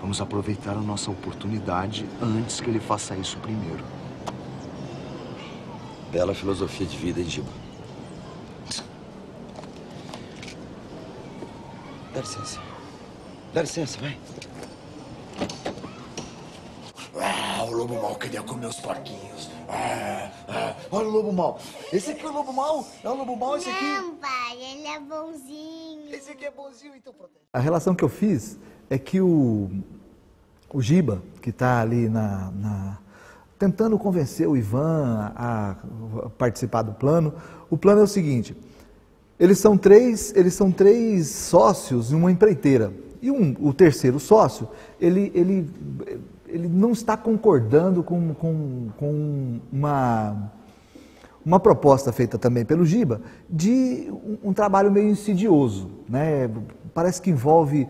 [SPEAKER 6] Vamos aproveitar a nossa oportunidade antes que ele faça isso primeiro.
[SPEAKER 4] Bela filosofia de vida, hein, Giba? Dá licença. Dá licença, vai.
[SPEAKER 6] Ah, o lobo mau queria comer os porquinhos. Olha o lobo mau. Esse aqui é o lobo mau? É o lobo mau esse aqui?
[SPEAKER 7] Não, pai, ele é bonzinho.
[SPEAKER 6] Esse aqui é bonzinho, então protege.
[SPEAKER 1] A relação que eu fiz é que o Giba, que está ali tentando convencer o Ivan a participar do plano, o plano é o seguinte: eles são três sócios em uma empreiteira. E o terceiro sócio, ele não está concordando com uma proposta feita também pelo Giba de um trabalho meio insidioso, né? Parece que envolve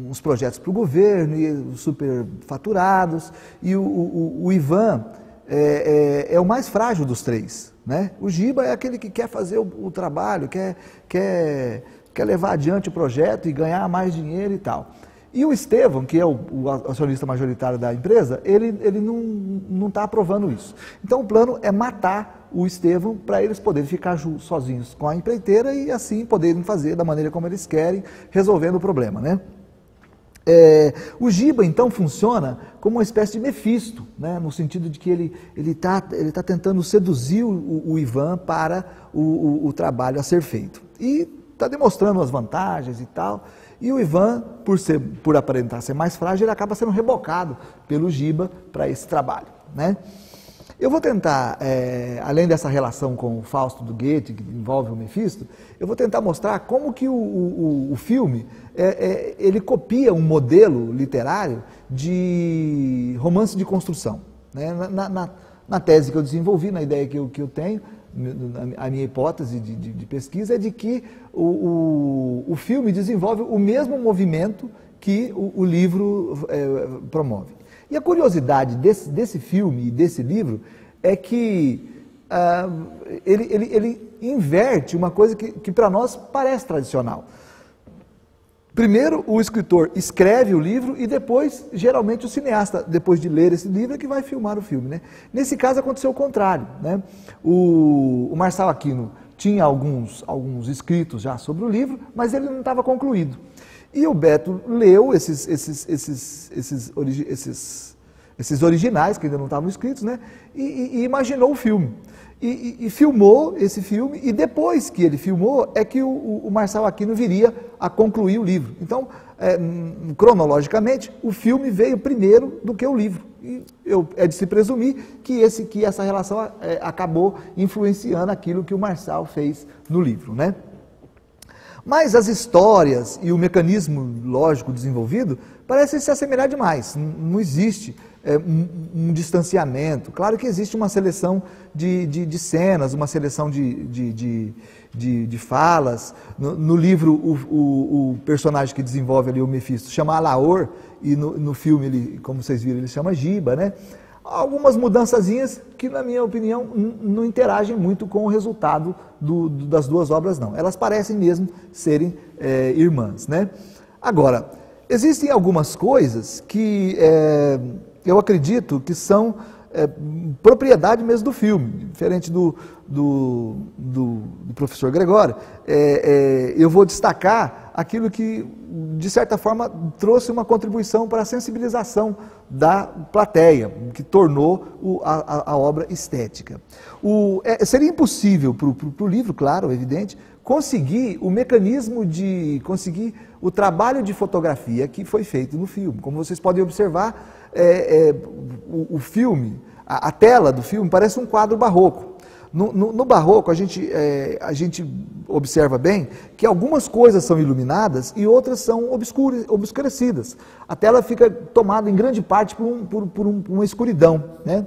[SPEAKER 1] uns projetos para o governo e superfaturados, e o Ivan é o mais frágil dos três, né? O Giba é aquele que quer fazer o trabalho, quer levar adiante o projeto e ganhar mais dinheiro e tal. E o Estevão, que é o acionista majoritário da empresa, ele não está aprovando isso. Então o plano é matar o Estevão para eles poderem ficar sozinhos com a empreiteira e assim poderem fazer da maneira como eles querem, resolvendo o problema, né? O Giba, então, funciona como uma espécie de Mefisto, né? No sentido de que ele tá tentando seduzir o Ivan para o trabalho a ser feito. E está demonstrando as vantagens e tal. E o Ivan, por aparentar ser mais frágil, ele acaba sendo rebocado pelo Giba para esse trabalho, né? Eu vou tentar, além dessa relação com o Fausto do Goethe, que envolve o Mefisto, eu vou tentar mostrar como que o filme, ele copia um modelo literário de romance de construção, né? Na tese que eu desenvolvi, na ideia que eu tenho, a minha hipótese de pesquisa é de que o filme desenvolve o mesmo movimento que o livro promove. E a curiosidade desse filme e desse livro é que ele inverte uma coisa que para nós parece tradicional. Primeiro, o escritor escreve o livro e depois, geralmente, o cineasta, depois de ler esse livro, é que vai filmar o filme, né? Nesse caso, aconteceu o contrário, né? O Marçal Aquino tinha alguns escritos já sobre o livro, mas ele não estava concluído. E o Beto leu esses originais, que ainda não estavam escritos, né? E imaginou o filme. E filmou esse filme, e depois que ele filmou, é que o Marçal Aquino viria a concluir o livro. Então, cronologicamente, o filme veio primeiro do que o livro. E é de se presumir que essa relação acabou influenciando aquilo que o Marçal fez no livro, né? Mas as histórias e o mecanismo lógico desenvolvido parecem se assemelhar demais. Não existe um distanciamento. Claro que existe uma seleção de cenas, uma seleção de falas. No livro, o personagem que desenvolve ali o Mefisto chama Alaor, e no filme, ele, como vocês viram, ele chama Giba, né? Algumas mudançazinhas que, na minha opinião, não interagem muito com o resultado das duas obras, não. Elas parecem mesmo serem irmãs, né? Agora, existem algumas coisas que eu acredito que são propriedade mesmo do filme, diferente do professor Gregório. Eu vou destacar aquilo que, de certa forma, trouxe uma contribuição para a sensibilização da plateia, que tornou a obra estética. Seria impossível para o livro, claro, evidente, conseguir o mecanismo conseguir o trabalho de fotografia que foi feito no filme. Como vocês podem observar, o filme, a tela do filme parece um quadro barroco. No barroco, a gente observa bem que algumas coisas são iluminadas e outras são obscurecidas. A tela fica tomada em grande parte por uma escuridão, né?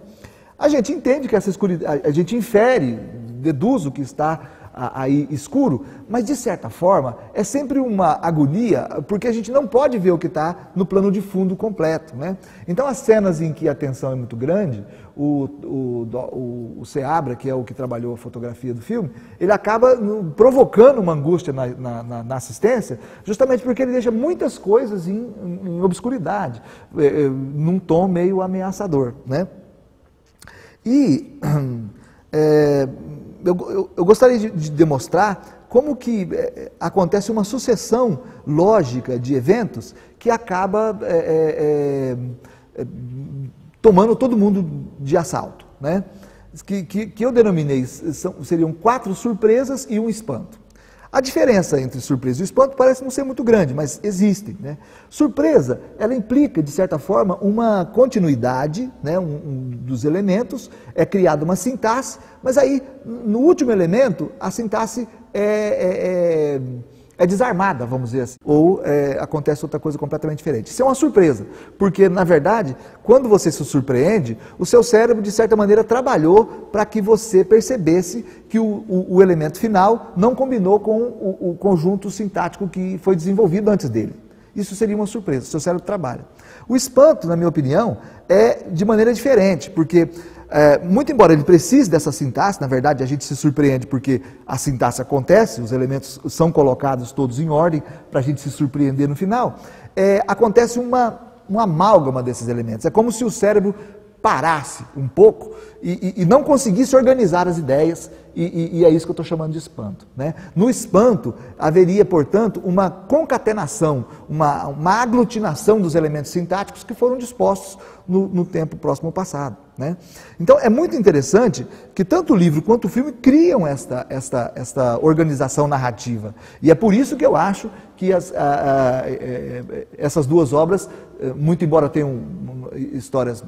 [SPEAKER 1] A gente entende que essa escuridão, a gente infere, deduz o que está aí escuro, mas de certa forma é sempre uma agonia, porque a gente não pode ver o que está no plano de fundo completo, né? Então as cenas em que a tensão é muito grande, o Seabra, que é o que trabalhou a fotografia do filme, ele acaba provocando uma angústia na assistência, justamente porque ele deixa muitas coisas em obscuridade, num tom meio ameaçador, né? E eu gostaria de demonstrar como que acontece uma sucessão lógica de eventos que acaba tomando todo mundo de assalto, né? Que eu denominei, seriam 4 surpresas e um espanto. A diferença entre surpresa e espanto parece não ser muito grande, mas existem, né? Surpresa, ela implica, de certa forma, uma continuidade, né, dos elementos, é criada uma sintaxe, mas aí, no último elemento, a sintaxe é desarmada, vamos dizer assim, ou acontece outra coisa completamente diferente. Isso é uma surpresa, porque, na verdade, quando você se surpreende, o seu cérebro, de certa maneira, trabalhou para que você percebesse que o elemento final não combinou com o conjunto sintático que foi desenvolvido antes dele. Isso seria uma surpresa, o seu cérebro trabalha. O espanto, na minha opinião, é de maneira diferente, porque muito embora ele precise dessa sintaxe, na verdade a gente se surpreende porque a sintaxe acontece, os elementos são colocados todos em ordem para a gente se surpreender no final, acontece um amálgama desses elementos. É como se o cérebro parasse um pouco e não conseguisse organizar as ideias, e é isso que eu estou chamando de espanto, né? No espanto, haveria, portanto, uma concatenação, uma aglutinação dos elementos sintáticos que foram dispostos no tempo próximo ao passado, né? Então, é muito interessante que tanto o livro quanto o filme criam esta organização narrativa. E é por isso que eu acho que essas duas obras, muito embora tenham histórias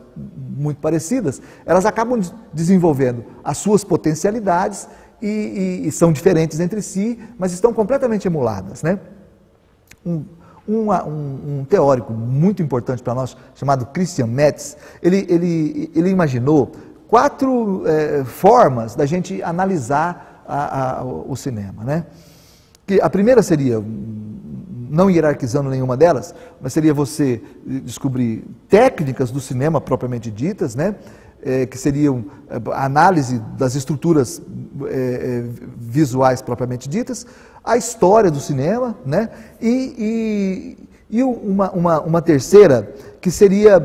[SPEAKER 1] muito parecidas, elas acabam desenvolvendo as suas potencialidades e são diferentes entre si, mas estão completamente emuladas, né? Um teórico muito importante para nós, chamado Christian Metz, ele imaginou 4 formas da gente analisar o cinema, né? Que a primeira seria, não hierarquizando nenhuma delas, mas seria você descobrir técnicas do cinema propriamente ditas, né? que seriam a análise das estruturas visuais propriamente ditas, a história do cinema, né? E uma terceira, que seria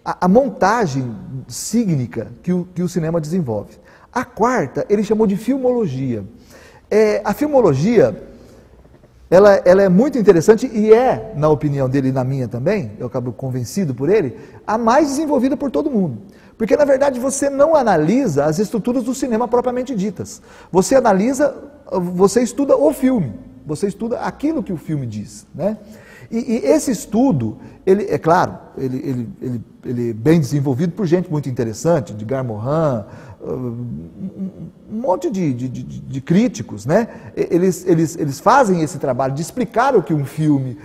[SPEAKER 1] a montagem cígnica que o cinema desenvolve. A quarta, ele chamou de filmologia. A filmologia, ela é muito interessante e na opinião dele e na minha também, eu acabo convencido por ele, a mais desenvolvida por todo mundo. Porque, na verdade, você não analisa as estruturas do cinema propriamente ditas. Você estuda o filme, você estuda aquilo que o filme diz, né? E esse estudo, ele é claro, ele é bem desenvolvido por gente muito interessante, Edgar Morin, um monte de críticos, né? Eles fazem esse trabalho de explicar o que um filme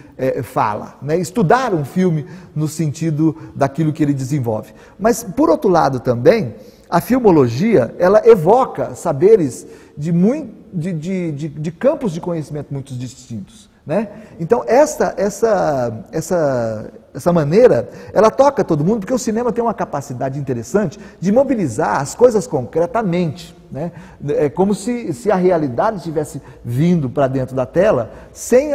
[SPEAKER 1] fala, né? Estudar um filme no sentido daquilo que ele desenvolve. Mas, por outro lado também, a filmologia, ela evoca saberes de campos de conhecimento muito distintos, né? Então, essa maneira, ela toca todo mundo, porque o cinema tem uma capacidade interessante de mobilizar as coisas concretamente, né? É como se a realidade estivesse vindo para dentro da tela, sem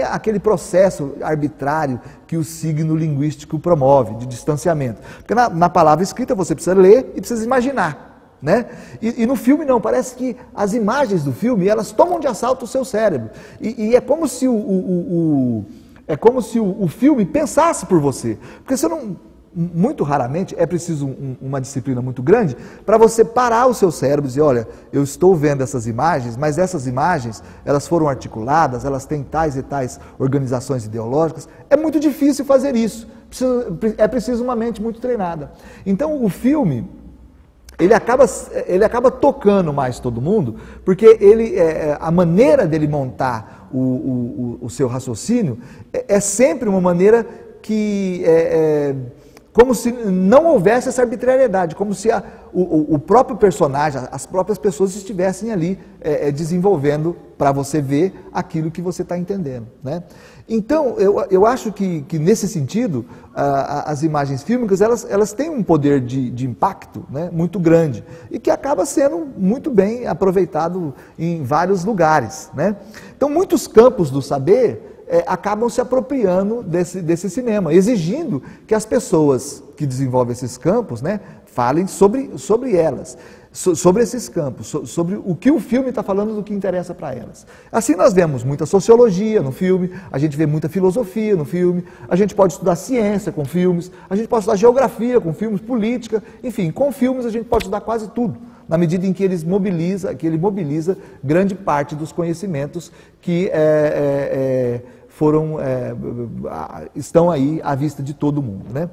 [SPEAKER 1] aquele processo arbitrário que o signo linguístico promove, de distanciamento. Porque na palavra escrita você precisa ler e precisa imaginar, né? E no filme não, parece que as imagens do filme, elas tomam de assalto o seu cérebro, e é como se o filme pensasse por você, porque você não, muito raramente é preciso uma disciplina muito grande para você parar o seu cérebro e dizer, olha, eu estou vendo essas imagens, mas essas imagens, elas foram articuladas, elas têm tais e tais organizações ideológicas. É muito difícil fazer isso, é preciso uma mente muito treinada. Então o filme, ele acaba tocando mais todo mundo, porque a maneira dele montar o seu raciocínio é sempre uma maneira que como se não houvesse essa arbitrariedade, como se o próprio personagem, as próprias pessoas estivessem ali desenvolvendo para você ver aquilo que você está entendendo, né? Então, eu acho que nesse sentido, as imagens fílmicas, elas têm um poder de impacto, né, muito grande, e que acaba sendo muito bem aproveitado em vários lugares, né? Então, muitos campos do saber acabam se apropriando desse cinema, exigindo que as pessoas que desenvolvem esses campos, né, falem sobre elas, sobre esses campos, sobre o que o filme está falando, do que interessa para elas. Assim nós vemos muita sociologia no filme, a gente vê muita filosofia no filme, a gente pode estudar ciência com filmes, a gente pode estudar geografia com filmes, política, enfim, com filmes a gente pode estudar quase tudo, na medida em que ele mobiliza grande parte dos conhecimentos que estão aí à vista de todo mundo, né?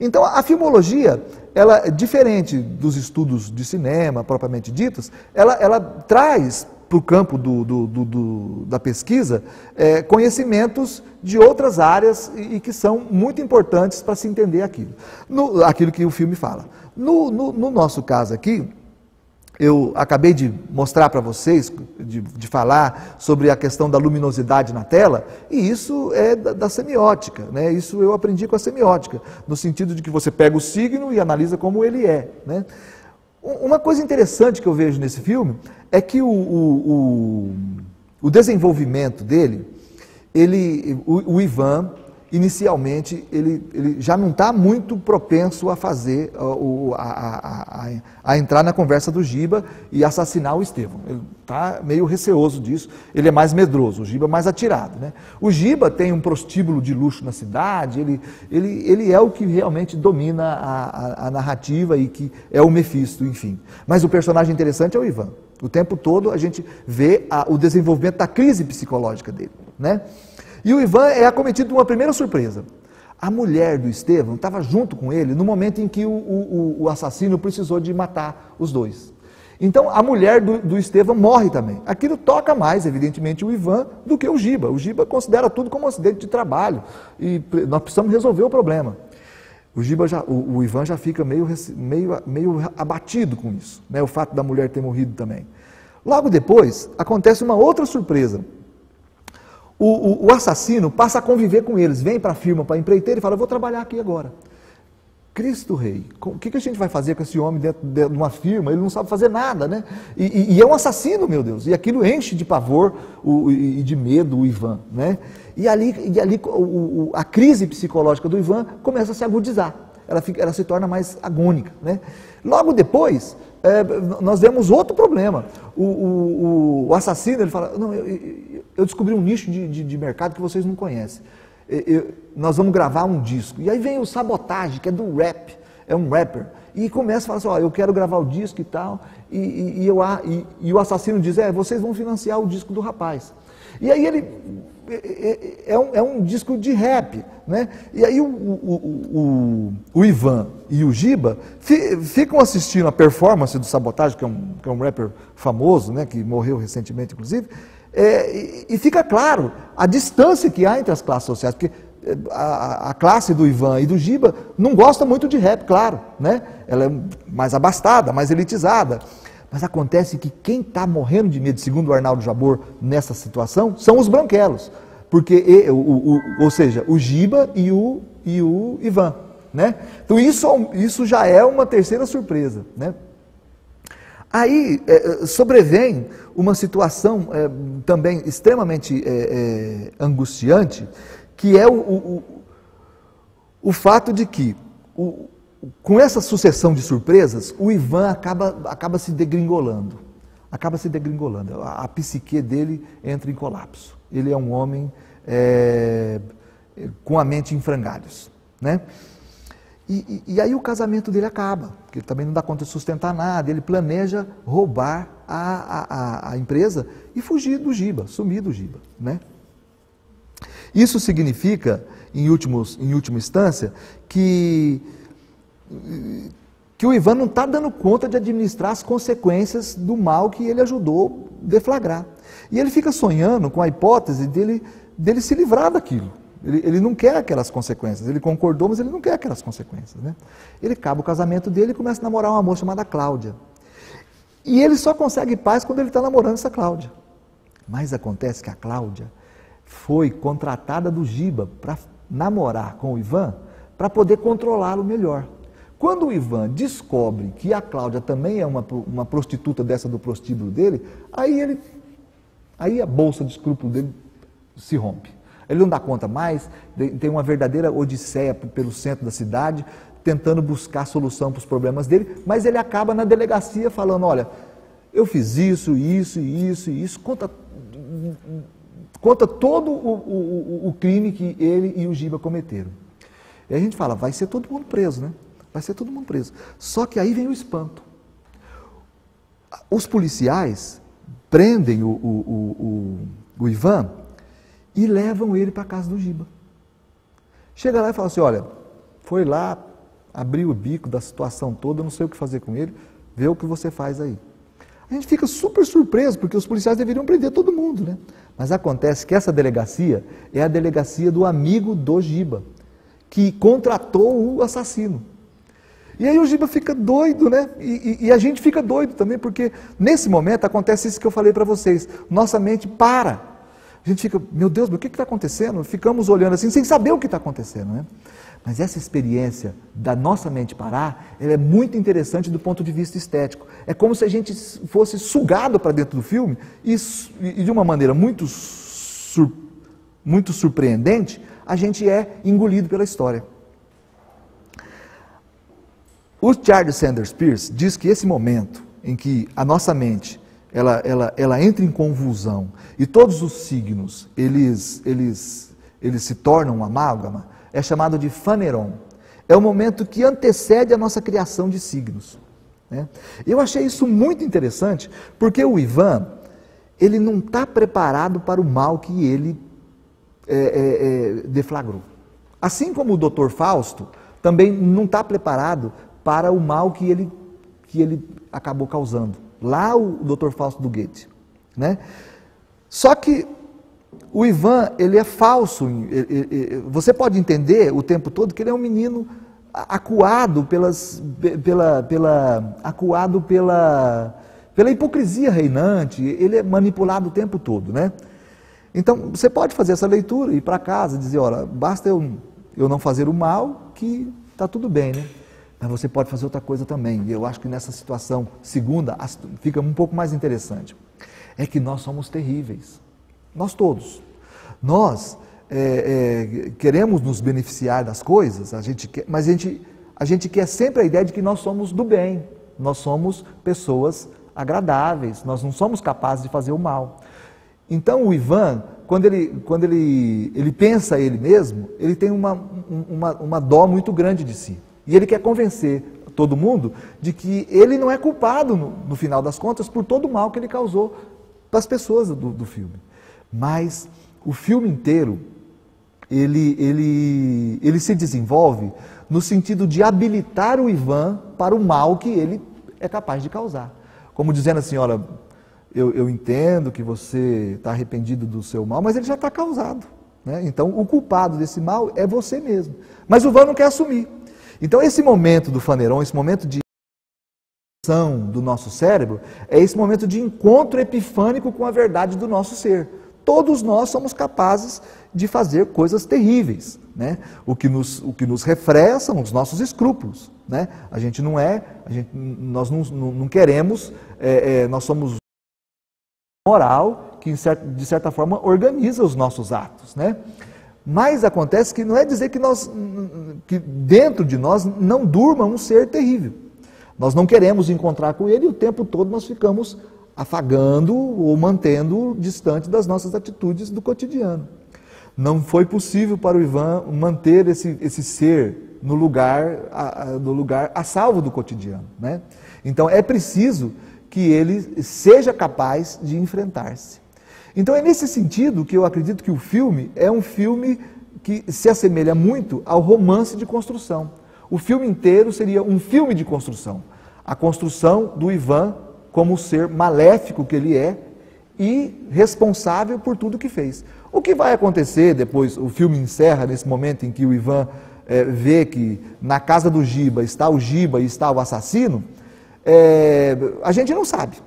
[SPEAKER 1] Então, a filmologia, ela, diferente dos estudos de cinema propriamente ditos, ela traz para o campo da pesquisa conhecimentos de outras áreas e que são muito importantes para se entender aquilo que o filme fala. No nosso caso aqui, eu acabei de mostrar para vocês, de falar sobre a questão da luminosidade na tela, e isso é da semiótica, né? Isso eu aprendi com a semiótica, no sentido de que você pega o signo e analisa como ele é, né? Uma coisa interessante que eu vejo nesse filme é que o desenvolvimento dele, o Ivan, inicialmente, ele já não está muito propenso a fazer, a entrar na conversa do Giba e assassinar o Estevão. Ele está meio receoso disso, ele é mais medroso, o Giba é mais atirado, né? O Giba tem um prostíbulo de luxo na cidade, ele é o que realmente domina a narrativa e que é o Mefisto, enfim. Mas o personagem interessante é o Ivan. O tempo todo a gente vê o desenvolvimento da crise psicológica dele, né? E o Ivan é acometido de uma primeira surpresa. A mulher do Estevão estava junto com ele no momento em que o assassino precisou de matar os dois. Então, a mulher do Estevão morre também. Aquilo toca mais, evidentemente, o Ivan do que o Giba. O Giba considera tudo como um acidente de trabalho e nós precisamos resolver o problema. O Ivan já fica meio abatido com isso, né? O fato da mulher ter morrido também. Logo depois, acontece uma outra surpresa. O assassino passa a conviver com eles, vem para a firma, para a empreiteira e fala, eu vou trabalhar aqui agora. Cristo Rei, o que a gente vai fazer com esse homem dentro de uma firma? Ele não sabe fazer nada, né? E é um assassino, meu Deus. E aquilo enche de pavor e de medo o Ivan, né? E ali a crise psicológica do Ivan começa a se agudizar. Ela se torna mais agônica, né? Logo depois, nós vemos outro problema. O assassino, ele fala, não, eu descobri um nicho de mercado que vocês não conhecem. Nós vamos gravar um disco. E aí vem o Sabotagem, que é do rap, é um rapper. E começa a falar assim, ó, eu quero gravar o disco e tal. E o assassino diz, vocês vão financiar o disco do rapaz. E aí ele é um disco de rap, né? E aí o Ivan e o Giba ficam assistindo a performance do Sabotagem, que é um rapper famoso, né? Que morreu recentemente, inclusive. E fica claro a distância que há entre as classes sociais, porque a classe do Ivan e do Giba não gosta muito de rap, claro, né? Ela é mais abastada, mais elitizada. Mas acontece que quem está morrendo de medo, segundo o Arnaldo Jabor, nessa situação, são os branquelos. Porque, ou seja, o Giba e o Ivan, né? Então isso já é uma terceira surpresa, né? Aí sobrevém uma situação também extremamente angustiante, que é o fato de que, com essa sucessão de surpresas, o Ivan acaba se degringolando. A psique dele entra em colapso. Ele é um homem com a mente em frangalhos, né? E aí o casamento dele acaba, porque ele também não dá conta de sustentar nada, ele planeja roubar a empresa e fugir do Giba, sumir do Giba, né? Isso significa, em última instância, que o Ivan não está dando conta de administrar as consequências do mal que ele ajudou a deflagrar. E ele fica sonhando com a hipótese dele se livrar daquilo. Ele não quer aquelas consequências, ele concordou, mas ele não quer aquelas consequências, né? Ele acaba o casamento dele e começa a namorar uma moça chamada Cláudia. E ele só consegue paz quando ele está namorando essa Cláudia. Mas acontece que a Cláudia foi contratada do Giba para namorar com o Ivan, para poder controlá-lo melhor. Quando o Ivan descobre que a Cláudia também é uma prostituta dessa do prostíbulo dele, aí a bolsa de escrúpulo dele se rompe. Ele não dá conta mais, tem uma verdadeira odisseia pelo centro da cidade, tentando buscar solução para os problemas dele, mas ele acaba na delegacia falando, olha, eu fiz isso, conta todo o crime que ele e o Giba cometeram. E a gente fala, vai ser todo mundo preso, né? Vai ser todo mundo preso. Só que aí vem o espanto. Os policiais prendem o Ivan e levam ele para a casa do Giba. Chega lá e fala assim, olha, foi lá, abriu o bico da situação toda, eu não sei o que fazer com ele, vê o que você faz aí. A gente fica super surpreso, porque os policiais deveriam prender todo mundo, né? Mas acontece que essa delegacia é a delegacia do amigo do Giba, que contratou o assassino. E aí o Giba fica doido, né? E a gente fica doido também, porque nesse momento acontece isso que eu falei para vocês, nossa mente para. A gente fica, meu Deus, mas o que está acontecendo? Ficamos olhando assim, sem saber o que está acontecendo, né? Mas essa experiência da nossa mente parar, ela é muito interessante do ponto de vista estético. É como se a gente fosse sugado para dentro do filme e de uma maneira muito surpreendente, a gente é engolido pela história. O Charles Sanders Peirce diz que esse momento em que a nossa mente ela entra em convulsão e todos os signos eles se tornam uma amálgama, é chamado de Phaneron. É o momento que antecede a nossa criação de signos, né? Eu achei isso muito interessante, porque o Ivan, ele não está preparado para o mal que ele deflagrou. Assim como o Dr. Fausto também não está preparado para o mal que ele acabou causando. Lá o Dr. Fausto do Goethe, né? Só que o Ivan, ele é falso. Você pode entender o tempo todo que ele é um menino acuado pela hipocrisia reinante, ele é manipulado o tempo todo, né? Então, você pode fazer essa leitura, ir para casa, dizer, olha, basta eu não fazer o mal, que está tudo bem, né? mas você pode fazer outra coisa também. E eu acho que nessa situação segunda fica um pouco mais interessante. É que nós somos terríveis. Nós todos. Nós queremos nos beneficiar das coisas, mas a gente quer sempre a ideia de que nós somos do bem. Nós somos pessoas agradáveis. Nós não somos capazes de fazer o mal. Então o Ivan, quando ele pensa ele mesmo, ele tem uma dó muito grande de si. E ele quer convencer todo mundo de que ele não é culpado, no final das contas, por todo o mal que ele causou para as pessoas do filme. Mas o filme inteiro, ele se desenvolve no sentido de habilitar o Ivan para o mal que ele é capaz de causar. Como dizendo assim, olha, eu entendo que você está arrependido do seu mal, mas ele já está causado, né? Então o culpado desse mal é você mesmo. Mas o Ivan não quer assumir. Então esse momento do Faneron, esse momento de ação do nosso cérebro, é esse momento de encontro epifânico com a verdade do nosso ser. Todos nós somos capazes de fazer coisas terríveis, né? O que nos refreia são os nossos escrúpulos, né? Nós não queremos, nós somos moral que de certa forma organiza os nossos atos, né? Mas acontece que não é dizer que dentro de nós não durma um ser terrível. Nós não queremos encontrar com ele e o tempo todo nós ficamos afagando ou mantendo distante das nossas atitudes do cotidiano. Não foi possível para o Ivan manter esse ser no lugar a salvo do cotidiano, né? Então é preciso que ele seja capaz de enfrentar-se. Então é nesse sentido que eu acredito que o filme é um filme que se assemelha muito ao romance de construção. O filme inteiro seria um filme de construção. A construção do Ivan como o ser maléfico que ele é e responsável por tudo que fez. O que vai acontecer depois, o filme encerra nesse momento em que o Ivan vê que na casa do Giba está o Giba e está o assassino, a gente não sabe.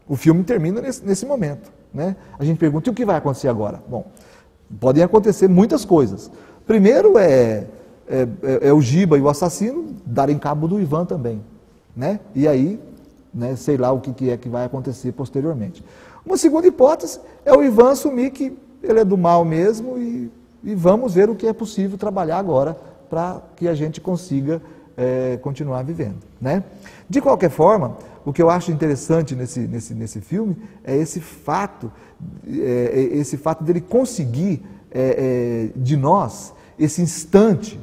[SPEAKER 1] O filme termina nesse momento, né? A gente pergunta, e o que vai acontecer agora? Bom, podem acontecer muitas coisas. Primeiro o Giba e o assassino darem cabo do Ivan também, né? E aí, né, sei lá o que é que vai acontecer posteriormente. Uma segunda hipótese é o Ivan assumir que ele é do mal mesmo e vamos ver o que é possível trabalhar agora para que a gente consiga continuar vivendo, né? De qualquer forma, o que eu acho interessante nesse filme é esse fato dele conseguir de nós esse instante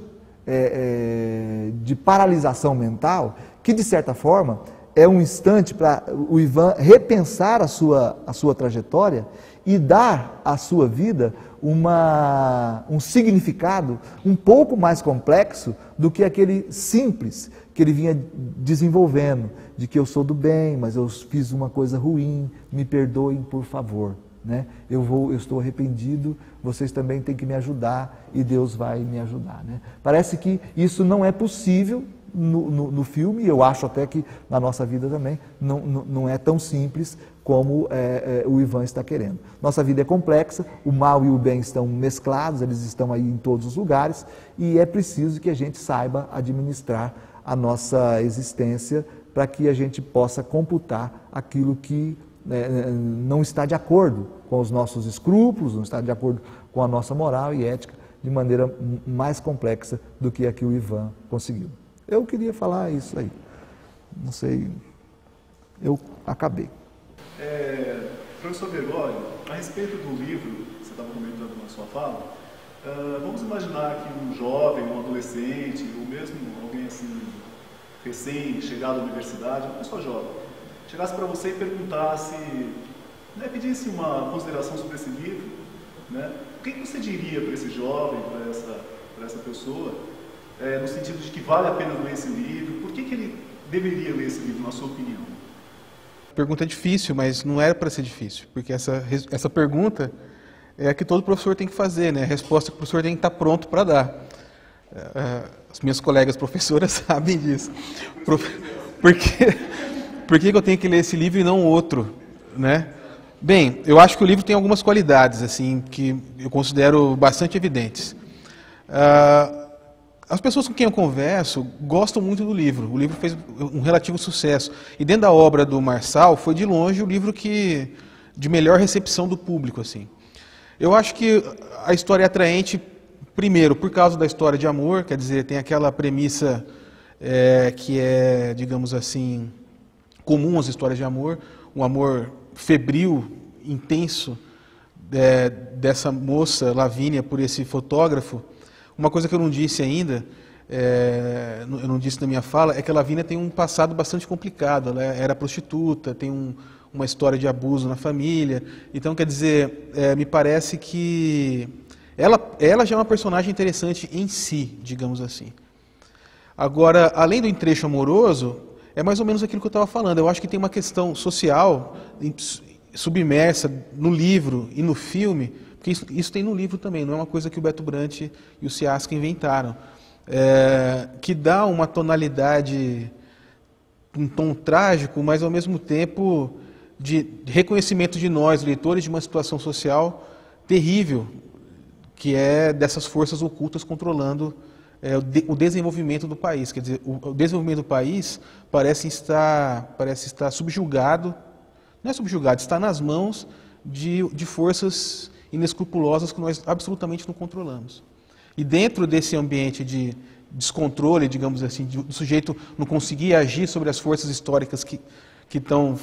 [SPEAKER 1] de paralisação mental que, de certa forma, é um instante para o Ivan repensar a sua trajetória e dar à sua vida um significado um pouco mais complexo do que aquele simples que ele vinha desenvolvendo, de que eu sou do bem, mas eu fiz uma coisa ruim, me perdoem por favor, né? Eu estou arrependido, vocês também têm que me ajudar e Deus vai me ajudar, né? Parece que isso não é possível no filme, e eu acho até que na nossa vida também não é tão simples como o Ivan está querendo. Nossa vida é complexa, o mal e o bem estão mesclados, eles estão aí em todos os lugares, e é preciso que a gente saiba administrar a nossa existência para que a gente possa computar aquilo que não está de acordo com os nossos escrúpulos, não está de acordo com a nossa moral e ética, de maneira mais complexa do que a que o Ivan conseguiu. Eu queria falar isso aí. Não sei, eu acabei.
[SPEAKER 8] Professor Bergoglio, a respeito do livro que você estava comentando na sua fala, vamos imaginar que um jovem, um adolescente, ou mesmo alguém assim, recém-chegado à universidade, uma pessoa jovem, chegasse para você e perguntasse, né, pedisse uma consideração sobre esse livro, né, o que você diria para esse jovem, para essa pessoa, no sentido de que vale a pena ler esse livro, por que ele deveria ler esse livro, na sua opinião?
[SPEAKER 2] Pergunta difícil, mas não era para ser difícil, porque essa pergunta é a que todo professor tem que fazer, né? A resposta que o professor tem que estar pronto para dar. As minhas colegas professoras sabem disso. Por que eu tenho que ler esse livro e não outro, né? Bem, eu acho que o livro tem algumas qualidades assim que eu considero bastante evidentes. as pessoas com quem eu converso gostam muito do livro. O livro fez um relativo sucesso. E dentro da obra do Marçal, foi de longe o livro de melhor recepção do público, assim. Eu acho que a história é atraente, primeiro, por causa da história de amor, quer dizer, tem aquela premissa que é, digamos assim, comum às histórias de amor, um amor febril, intenso, dessa moça, Lavínia, por esse fotógrafo. Uma coisa que eu não disse ainda, eu não disse na minha fala, é que a Lavínia tem um passado bastante complicado. Ela era prostituta, tem uma história de abuso na família. Então, quer dizer, me parece que ela já é uma personagem interessante em si, digamos assim. Agora, além do entrecho amoroso, é mais ou menos aquilo que eu estava falando. Eu acho que tem uma questão social submersa no livro e no filme, porque isso tem no livro também, não é uma coisa que o Beto Brant e o Ciasca inventaram, que dá uma tonalidade, um tom trágico, mas ao mesmo tempo de reconhecimento de nós, leitores, de uma situação social terrível, que é dessas forças ocultas controlando o desenvolvimento do país. Quer dizer, o desenvolvimento do país parece estar subjugado, não é subjugado, está nas mãos de forças inescrupulosas que nós absolutamente não controlamos. E dentro desse ambiente de descontrole, digamos assim, do sujeito não conseguir agir sobre as forças históricas que estão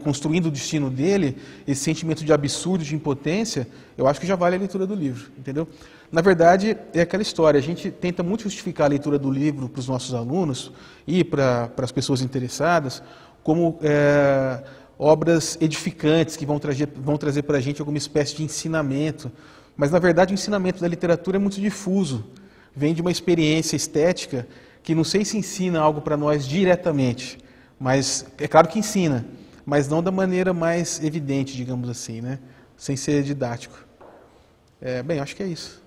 [SPEAKER 2] construindo o destino dele, esse sentimento de absurdo, de impotência, eu acho que já vale a leitura do livro, entendeu? Na verdade, é aquela história, a gente tenta muito justificar a leitura do livro para os nossos alunos e para as pessoas interessadas como obras edificantes que vão trazer para a gente alguma espécie de ensinamento. Mas, na verdade, o ensinamento da literatura é muito difuso. Vem de uma experiência estética que não sei se ensina algo para nós diretamente, mas é claro que ensina, mas não da maneira mais evidente, digamos assim, né? Sem ser didático. Bem, acho que é isso.